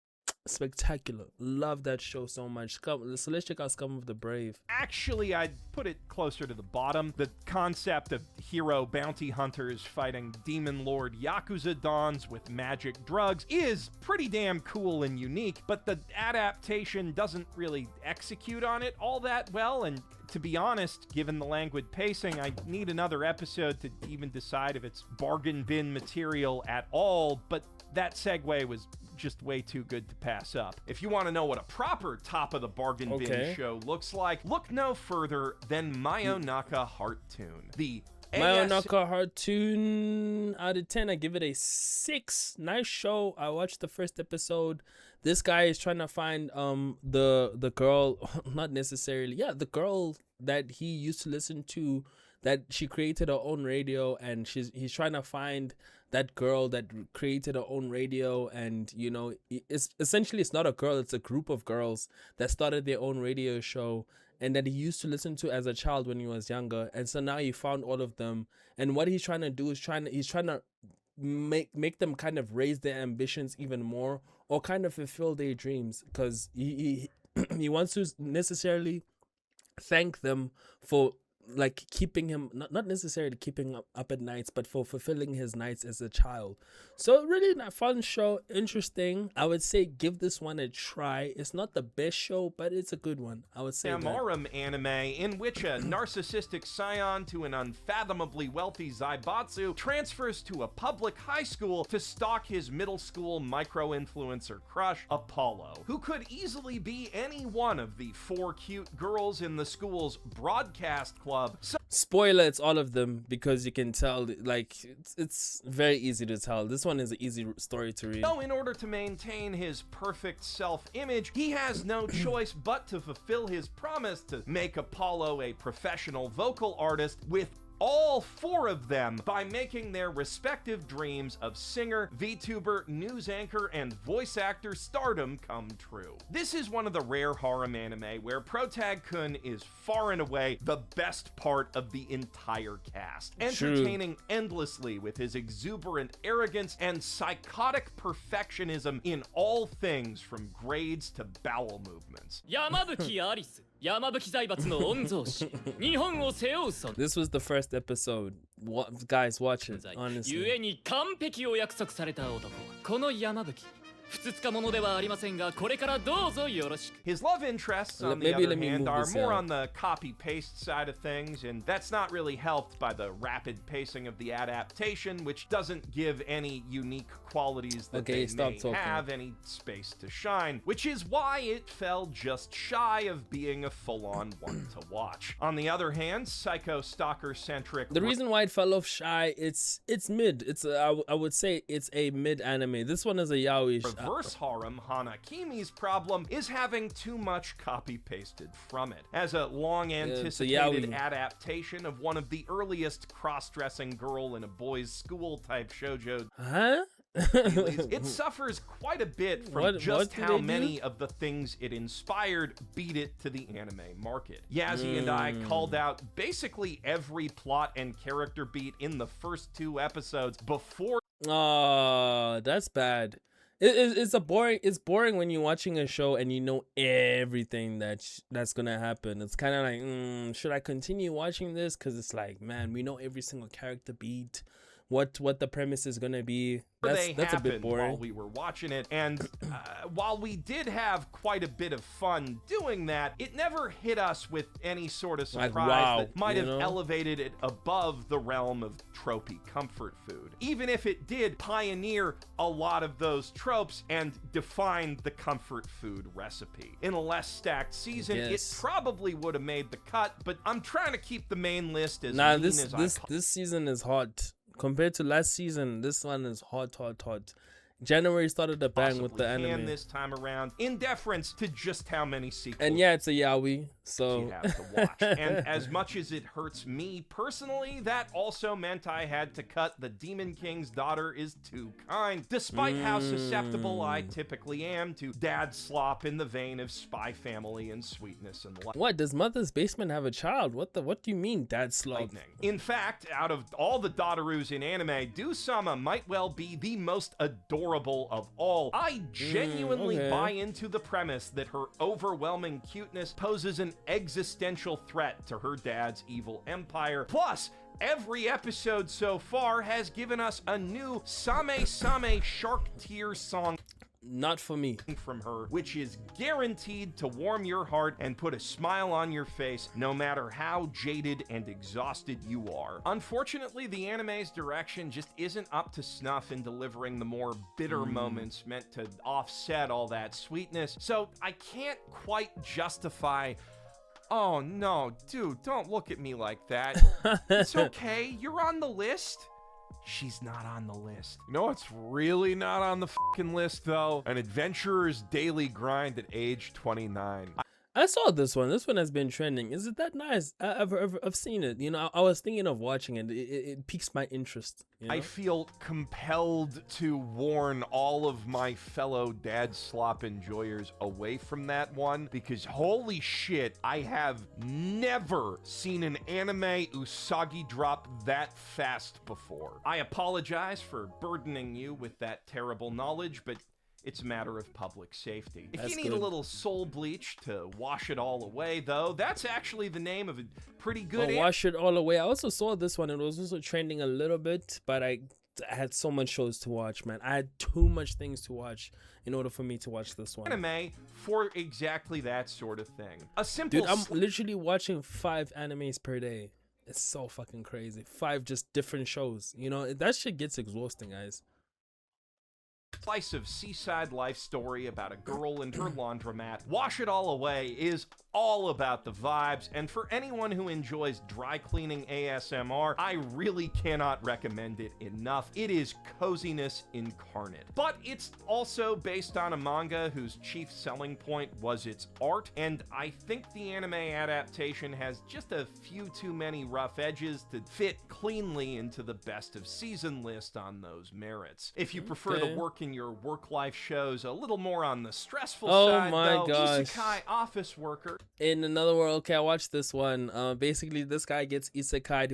spectacular. Love that show so much. So let's check out Scum of the Brave. actually, I'd put it closer to the bottom. The concept of hero bounty hunters fighting demon lord Yakuza dons with magic drugs is pretty damn cool and unique, but the adaptation doesn't really execute on it all that well, and to be honest, given the languid pacing, I need another episode to even decide if it's bargain bin material at all, but that segue was just way too good to pass up. If you want to know what a proper top of the bargain bin Okay. show looks like, look no further than Mayonaka Heart Tune. The Mayonaka Heartoon out of 10. I give it a 6. Nice show. I watched the first episode. This guy is trying to find the girl, not necessarily, the girl that he used to listen to, that she created her own radio, and he's trying to find that girl that created her own radio, and it's essentially, it's not a girl, it's a group of girls that started their own radio show, and that he used to listen to as a child when he was younger. And so now he found all of them, and what he's trying to do is he's trying to make them kind of raise their ambitions even more, or kind of fulfill their dreams, because he he wants to necessarily thank them for like keeping him, not necessarily keeping up at nights, but for fulfilling his nights as a child. So really a fun show, interesting. I would say give this one a try. It's not the best show, but it's a good one, I would say. Amarum anime, in which a narcissistic scion to an unfathomably wealthy Zaibatsu transfers to a public high school to stalk his middle school micro-influencer crush, Apollo, who could easily be any one of the 4 cute girls in the school's broadcast club. Spoiler, it's all of them, because you can tell, like, it's very easy to tell. This one is an easy story to read. So in order to maintain his perfect self-image, he has no choice but to fulfill his promise to make Apollo a professional vocal artist with all 4 of them by making their respective dreams of singer, VTuber, news anchor, and voice actor stardom come true. This is one of the rare harem anime where Protag-kun is far and away the best part of the entire cast, entertaining endlessly with his exuberant arrogance and psychotic perfectionism in all things from grades to bowel movements. This was the first episode. Guys, watch it, honestly. His love interests, on the other hand, are more on the copy-paste side of things, and that's not really helped by the rapid pacing of the adaptation, which doesn't give any unique qualities that they may have any space to shine, which is why it fell just shy of being a full-on one to watch. On the other hand, psycho stalker-centric... The reason why it fell off shy, it's mid. I would say it's a mid anime. This one is a yaoi. Reverse harem, Hanakimi's problem is having too much copy-pasted from it. As a long-anticipated adaptation of one of the earliest cross-dressing girl in a boys' school type shoujo, it suffers quite a bit from just how many of the things it inspired beat it to the anime market. Yazzie and I called out basically every plot and character beat in the first 2 episodes before. Oh, that's bad. It's boring when you're watching a show and you know everything that's gonna happen. It's kind of like, should I continue watching this? Because it's like, man, we know every single character beat, what the premise is gonna be. That's a bit boring. While we were watching it, and while we did have quite a bit of fun doing that, it never hit us with any sort of surprise that might have elevated it above the realm of tropey comfort food. Even if it did pioneer a lot of those tropes and define the comfort food recipe. In a less stacked season, it probably would have made the cut, but I'm trying to keep the main list as lean as I can. This season is hot. Compared to last season, this one is hot. January started a bang with the anime this time around, in deference to just how many sequels. And yeah, it's a yaoi, so you have to watch. And as much as it hurts me personally, that also meant I had to cut The Demon King's Daughter is Too Kind, despite how susceptible I typically am to dad slop in the vein of Spy Family and Sweetness and Light. What, does Mother's Basement have a child? What do you mean, dad slop? In fact, out of all the Daughteroos in anime, Do-sama might well be the most adorable of all. I genuinely buy into the premise that her overwhelming cuteness poses an existential threat to her dad's evil empire. Plus, every episode so far has given us a new Same Same Shark Tear song. Not for me. From her, which is guaranteed to warm your heart and put a smile on your face no matter how jaded and exhausted you are. Unfortunately, the anime's direction just isn't up to snuff in delivering the more bitter moments meant to offset all that sweetness, so I can't quite justify. Oh no, dude, don't look at me like that. It's okay, you're on the list. She's not on the list. You know what's really not on the fucking list, though? An adventurer's daily grind at age 29. I saw this one. This one has been trending. Is it that nice? I've seen it. You know, I was thinking of watching it. It piques my interest. You know? I feel compelled to warn all of my fellow dad slop enjoyers away from that one because holy shit, I have never seen an anime Usagi drop that fast before. I apologize for burdening you with that terrible knowledge, but it's a matter of public safety. If That's you need good. a little soul bleach to wash it all away, though, that's actually the name of a pretty good Oh, wash it all away. I also saw this one. It was also trending a little bit, but I had so much shows to watch, man. I had too much things to watch in order for me to watch this one. anime for exactly that sort of thing. A simple Dude, I'm literally watching 5 animes per day. It's so fucking crazy. 5 just different shows. You know, that shit gets exhausting, guys. slice of seaside life story about a girl and her laundromat. Wash It All Away is all about the vibes, and for anyone who enjoys dry cleaning ASMR, I really cannot recommend it enough. It is coziness incarnate. But it's also based on a manga whose chief selling point was its art, and I think the anime adaptation has just a few too many rough edges to fit cleanly into the best of season list on those merits. If you prefer Okay. the work in your work-life shows a little more on the stressful Oh side, my though, gosh. Isekai Office Worker In another world, okay, I watched this one. Basically, this guy gets isekai'd.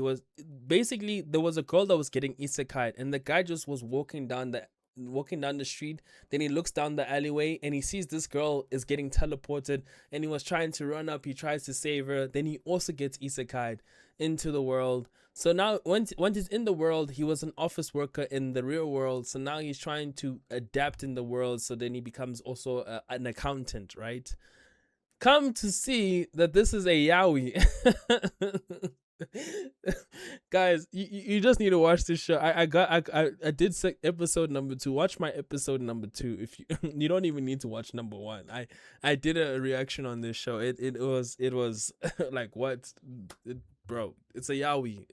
There was a girl that was getting isekai'd, and the guy just was walking down the street. Then he looks down the alleyway and he sees this girl is getting teleported, and he was trying to run up. He tries to save her. Then he also gets isekai'd into the world. So now once he's in the world, he was an office worker in the real world. So now he's trying to adapt in the world. So then he becomes also an accountant, right? Come to see that this is a yaoi. Guys, you just need to watch this show. I did episode number 2. Watch my episode number 2. If you you don't even need to watch number 1. I did a reaction on this show. It was like what, bro? It's a yaoi.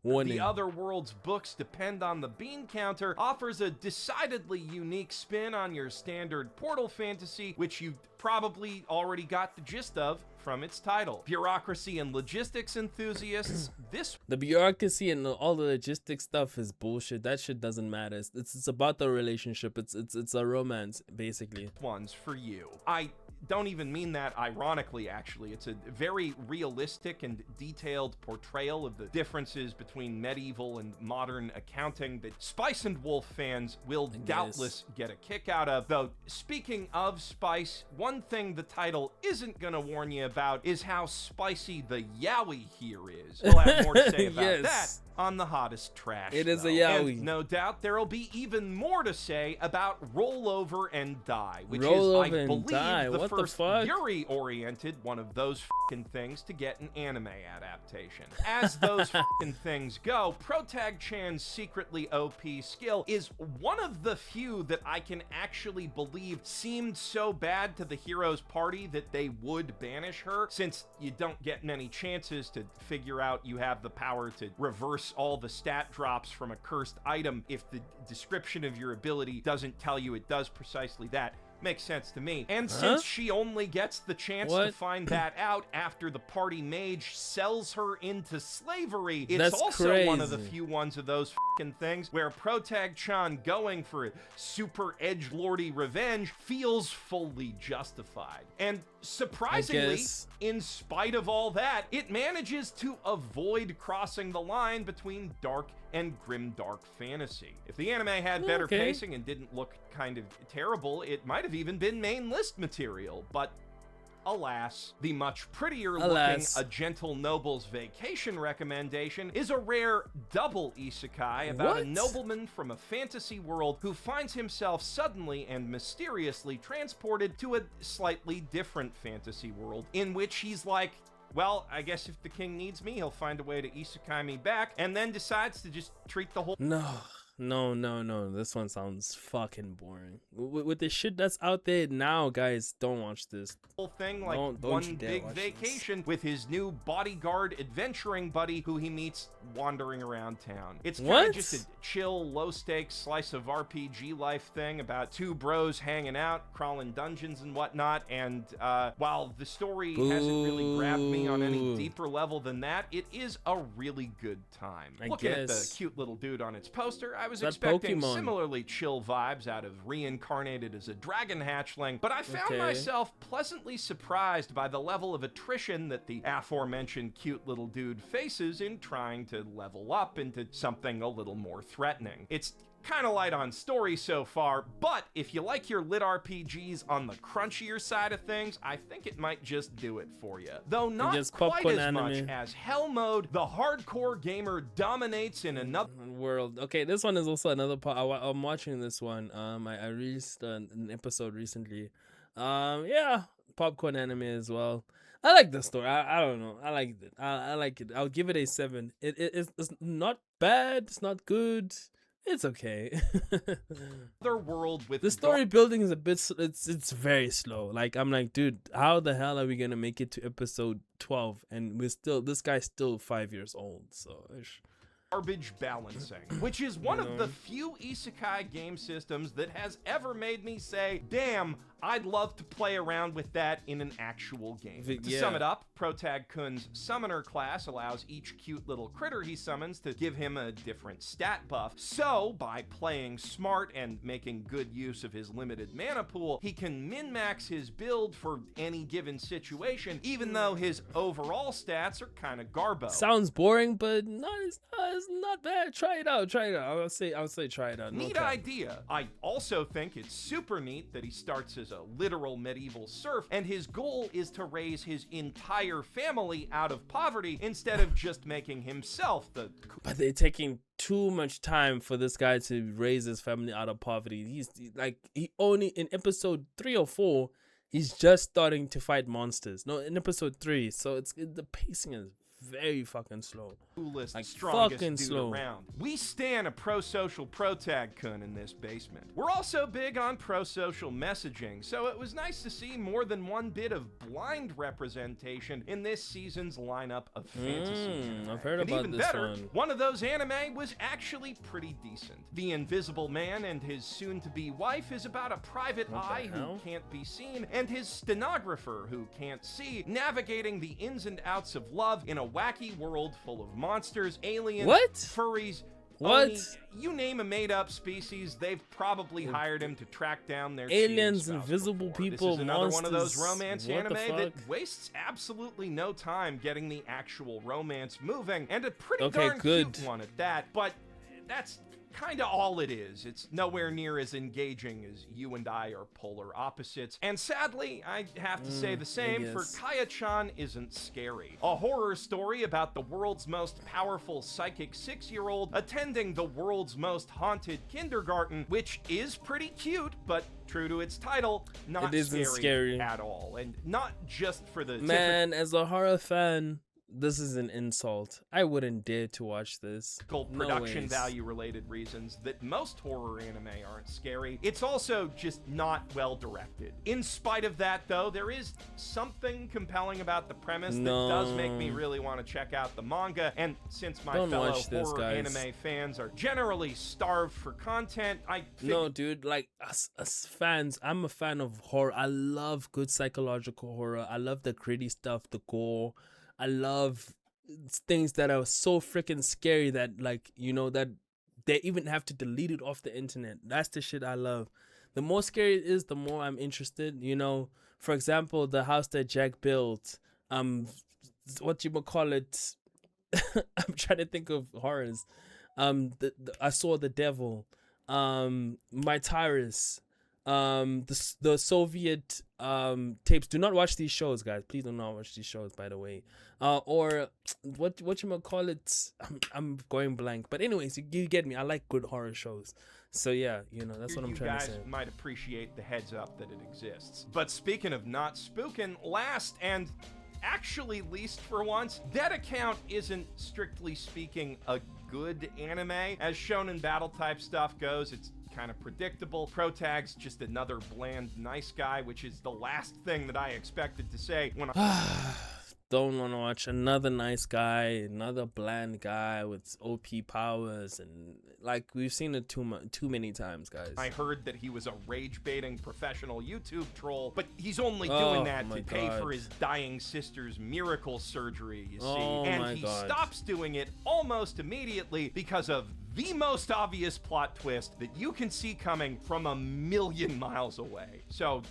Warning. The Other World's books depend on the bean counter offers a decidedly unique spin on your standard portal fantasy, which you probably already got the gist of from its title. Bureaucracy and logistics enthusiasts, this The bureaucracy and all the logistic stuff is bullshit. That shit doesn't matter. It's about the relationship. It's a romance, basically. one's for you. I don't even mean that ironically, actually. It's a very realistic and detailed portrayal of the differences between medieval and modern accounting that Spice and Wolf fans will doubtless get a kick out of. Though, speaking of spice, one thing the title isn't gonna warn you about is how spicy the yaoi here is. We'll have more to say about Yes. that on the hottest trash. It is a though. yaoi. And no doubt there'll be even more to say about Rollover and Die, which Rollover is, I and believe, Die. the What the first fuck? Yuri-oriented one of those f***ing things to get an anime adaptation. As those f***ing things go, Protag-chan's secretly OP skill is one of the few that I can actually believe seemed so bad to the hero's party that they would banish her, since you don't get many chances to figure out you have the power to reverse all the stat drops from a cursed item if the description of your ability doesn't tell you it does precisely that. Makes sense to me. And since she only gets the chance to What? find that out after the party mage sells her into slavery, it's That's also one of the crazy. few ones of those f***ing things where Protag-chan going for a super edgelordy revenge feels fully justified. And surprisingly, guess. in spite of all that, it manages to avoid crossing the line between dark and grimdark fantasy. If the anime had better Okay. pacing and didn't look kind of terrible, it might have even been main list material, but alas, the much prettier Alas. looking A Gentle Noble's Vacation recommendation is a rare double isekai about a What? nobleman from a fantasy world who finds himself suddenly and mysteriously transported to a slightly different fantasy world in which he's like, well, I guess if the king needs me, he'll find a way to isekai me back, and then decides to just treat the whole No. No. This one sounds fucking boring. With the shit that's out there now, guys, don't watch this. Whole thing like Don't you one dare big watch vacation with his new bodyguard adventuring buddy who he meets wandering around town. It's kind What? of just a chill, low-stakes slice of RPG life thing about two bros hanging out, crawling dungeons and whatnot, and while the story hasn't really grabbed me on any Boo. deeper level than that, it is a really good time. I Looking at the guess. cute little dude on its poster, I was That expecting Pokemon. similarly chill vibes out of reincarnated as a dragon hatchling, but I found Okay. myself pleasantly surprised by the level of attrition that the aforementioned cute little dude faces in trying to level up into something a little more threatening. It's kind of light on story so far, but if you like your lit RPGs on the crunchier side of things, I think it might just do it for you. Though not just quite popcorn as much anime. as Hell Mode, the hardcore gamer dominates in another World. Okay, this one is also another part. I'm watching this one. I released an episode recently. Yeah, popcorn anime as well. I like the story. I don't know. I like it. I like it. I'll give it a 7. It's not bad. It's not good. It's okay. world with The story building is a bit. It's very slow. Like I'm like, dude, how the hell are we gonna make it to episode 12? And this guy's still 5 years old. So. garbage balancing, which is one of the few isekai game systems that has ever made me say, damn, I'd love to play around with that in an actual game. To sum it up, Protag Kun's summoner class allows each cute little critter he summons to give him a different stat buff. So, by playing smart and making good use of his limited mana pool, he can min-max his build for any given situation, even though his overall stats are kind of garbo. Sounds boring, but it's not bad. Try it out. I would say try it out. No Neat cap. idea. I also think it's super neat that he starts as a literal medieval serf, and his goal is to raise his entire family out of poverty instead of just making himself the. But they're taking too much time for this guy to raise his family out of poverty. He only in episode 3 or 4, he's just starting to fight monsters. No, in episode 3, so the pacing is very fucking slow. Coolest, Like, strongest fucking dude slow. around. We stan a pro-social Protag Kun in this basement. We're also big on pro-social messaging, so it was nice to see more than one bit of blind representation in this season's lineup of fantasy anime. I've heard And about even this better, one. of those anime was actually pretty decent. The Invisible Man and his soon-to-be wife is about a private eye who hell? can't be seen, and his stenographer who can't see, navigating the ins and outs of love in a wacky world full of monsters, aliens, What? furries, What? oni, you name a made-up species, they've probably hired him to track down their Aliens, cheating spouse invisible before. people, This is another one of those monsters. romance What the anime that fuck? wastes absolutely no time getting the actual romance moving, and a pretty Okay, darn good. cute one at that, but that's kind of all it is. It's nowhere near as engaging as you and I are polar opposites. And sadly, I have to say the same, for guess. Kaya-chan isn't scary. A horror story about the world's most powerful psychic 6-year-old attending the world's most haunted kindergarten, which is pretty cute, but true to its title, not It isn't scary. at all. And not just for the Man, as a horror fan, this is an insult. I wouldn't dare to watch this. typical No production ways. value related reasons that most horror anime aren't scary. It's also just not well directed. In spite of that, though, there is something compelling about the premise that does make me really want to check out the manga. And since my Don't fellow watch this, horror guys. anime fans are generally starved for content, I No, dude, like us fans, I'm a fan of horror. I love good psychological horror. I love the gritty stuff, the gore. I love things that are so freaking scary that, like, you know, that they even have to delete it off the internet. That's the shit I love. The more scary it is, the more I'm interested. You know, for example, the house that Jack built, what you would call it? I'm trying to think of horrors. I saw the devil. My Tyrus. The Soviet tapes. Do not watch these shows, guys. Please do not watch these shows, by the way. Or what you might call it? I'm going blank. But anyways, you get me. I like good horror shows. So yeah, you know, that's what I'm trying to say. You guys might appreciate the heads up that it exists. But speaking of not spooking, last and actually least for once. Dead Account isn't, strictly speaking, a good anime. As shonen battle type stuff goes, it's kind of predictable. Protag's just another bland nice guy, which is the last thing that I expected to say when I Don't want to watch another nice guy, another bland guy with OP powers, and like we've seen it too many times, guys. I heard that he was a rage-baiting professional YouTube troll, but he's only Oh, doing that my to pay God. for his dying sister's miracle surgery, you see. Oh, And my he God. stops doing it almost immediately because of the most obvious plot twist that you can see coming from a million miles away. So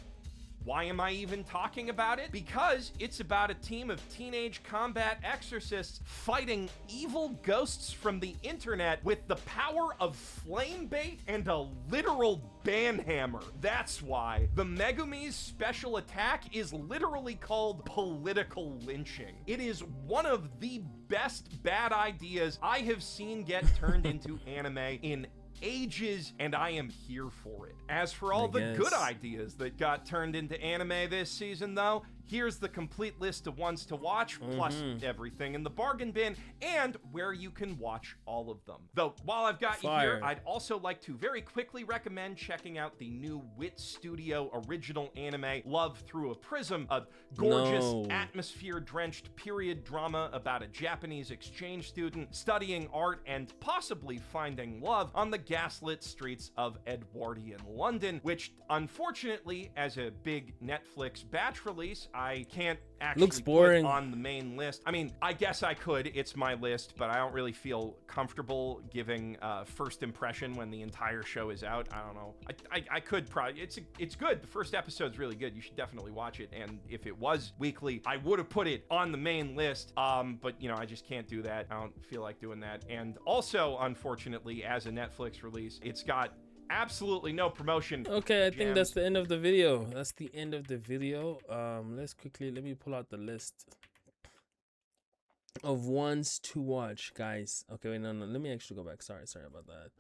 why am I even talking about it? Because it's about a team of teenage combat exorcists fighting evil ghosts from the internet with the power of flame bait and a literal banhammer. That's why. The Megumi's special attack is literally called political lynching. It is one of the best bad ideas I have seen get turned into anime in ages, and I am here for it. As for all the good ideas that got turned into anime this season, though, here's the complete list of ones to watch, plus everything in the bargain bin, and where you can watch all of them. Though, while I've got you here, I'd also like to very quickly recommend checking out the new Wit Studio original anime, Love Through a Prism, a gorgeous, atmosphere-drenched period drama about a Japanese exchange student studying art and possibly finding love on the gaslit streets of Edwardian London, which, unfortunately, as a big Netflix batch release, I can't actually put on the main list. I mean, I guess I could. It's my list, but I don't really feel comfortable giving first impression when the entire show is out. I don't know. I could probably. It's good. The first episode's really good. You should definitely watch it. And if it was weekly, I would have put it on the main list. But you know, I just can't do that. I don't feel like doing that. And also, unfortunately, as a Netflix release, it's got absolutely no promotion. Okay, I think that's the end of the video. That's the end of the video. Let me pull out the list of ones to watch, guys. Okay, wait, no, let me actually go back. Sorry about that.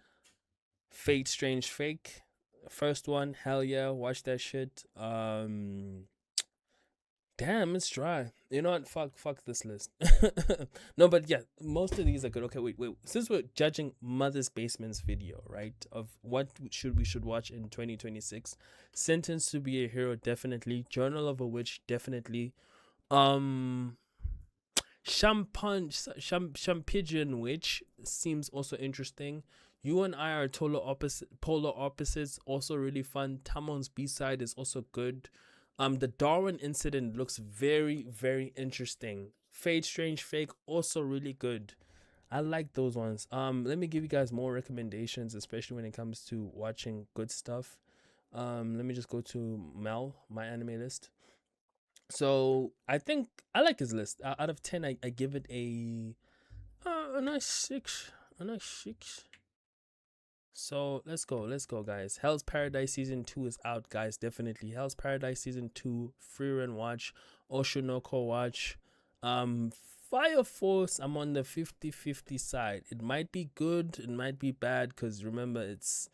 Fate Strange Fake, first one. Hell yeah, watch that shit. Damn, it's dry. You know what? Fuck this list. No, but yeah, most of these are good. Okay, wait. Since we're judging Mother's Basement's video, right, of what we should watch in 2026, Sentenced to Be a Hero, definitely. Journal of a Witch, definitely. Champion Witch seems also interesting. You and I are polar opposites, also really fun. Tamon's B-side is also good. The Darwin incident looks very, very interesting. Fate Strange Fake, also really good. I like those ones. Let me give you guys more recommendations, especially when it comes to watching good stuff. Let me just go to my anime list. So I think I like his list. Out of 10, I give it a nice 6. A nice 6. So let's go, guys. Hell's Paradise Season 2 is out, guys. Definitely. Hell's Paradise Season 2, Free Run watch, Oshinoko watch. Fire Force, I'm on the 50-50 side. It might be good, it might be bad, because remember, it's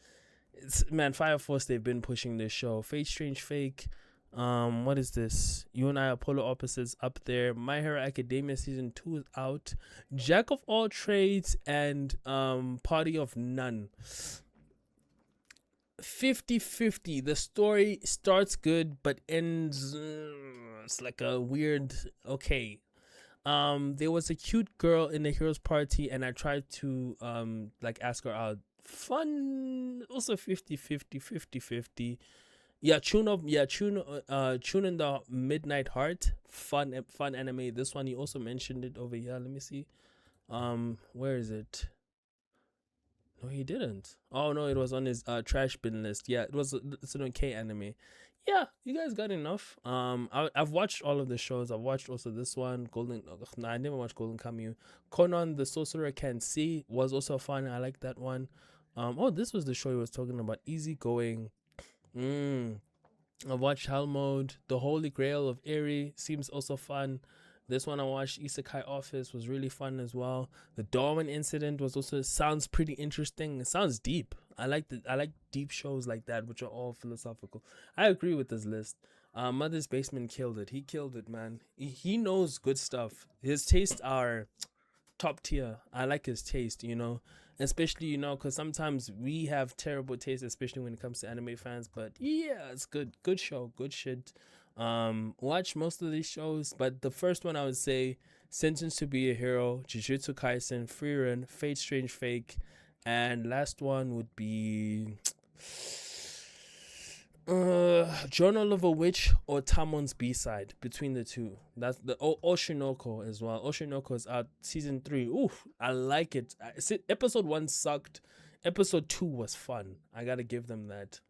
man, Fire Force, they've been pushing this show. Fate Strange Fake. What is this? You and I are polar opposites up there. My Hero Academia Season 2 is out. Jack of All Trades and Party of None. 50-50. The story starts good but ends it's like a weird okay. There was a cute girl in the hero's party and I tried to like ask her out. Fun, also 50-50. Yeah, Tune in the Midnight Heart. Fun anime. This one, he also mentioned it over here. Let me see. Where is it? No, he didn't. Oh no, it was on his trash bin list. Yeah, it's an okay anime. Yeah, you guys got enough. I've watched all of the shows. I've watched also this one, Golden. No, I never watched Golden Kamuy. Conan the Sorcerer Can See was also fun. I like that one. Oh, this was the show he was talking about. Easygoing. I watched Hell Mode. The Holy Grail of Eri seems also fun. This one I watched, Isekai Office, was really fun as well. The Darwin incident was also sounds pretty interesting. It sounds deep. I like deep shows like that, which are all philosophical. I agree with this list. Mother's Basement killed it. He killed it, man. He knows good stuff. His tastes are top tier. I like his taste, you know, especially, you know, because sometimes we have terrible taste, especially when it comes to anime fans. But yeah, it's good show, good shit. Watch most of these shows, but the first one I would say Sentence to Be a Hero, Jujutsu Kaisen, Frieren, Fate Strange Fake, and last one would be Journal of a Witch or Tamon's B-side. Between the two, that's the Oshinoko as well. Oshinoko is out season 3. Oof, I like it. Episode 1 sucked. Episode 2 was fun. I gotta give them that.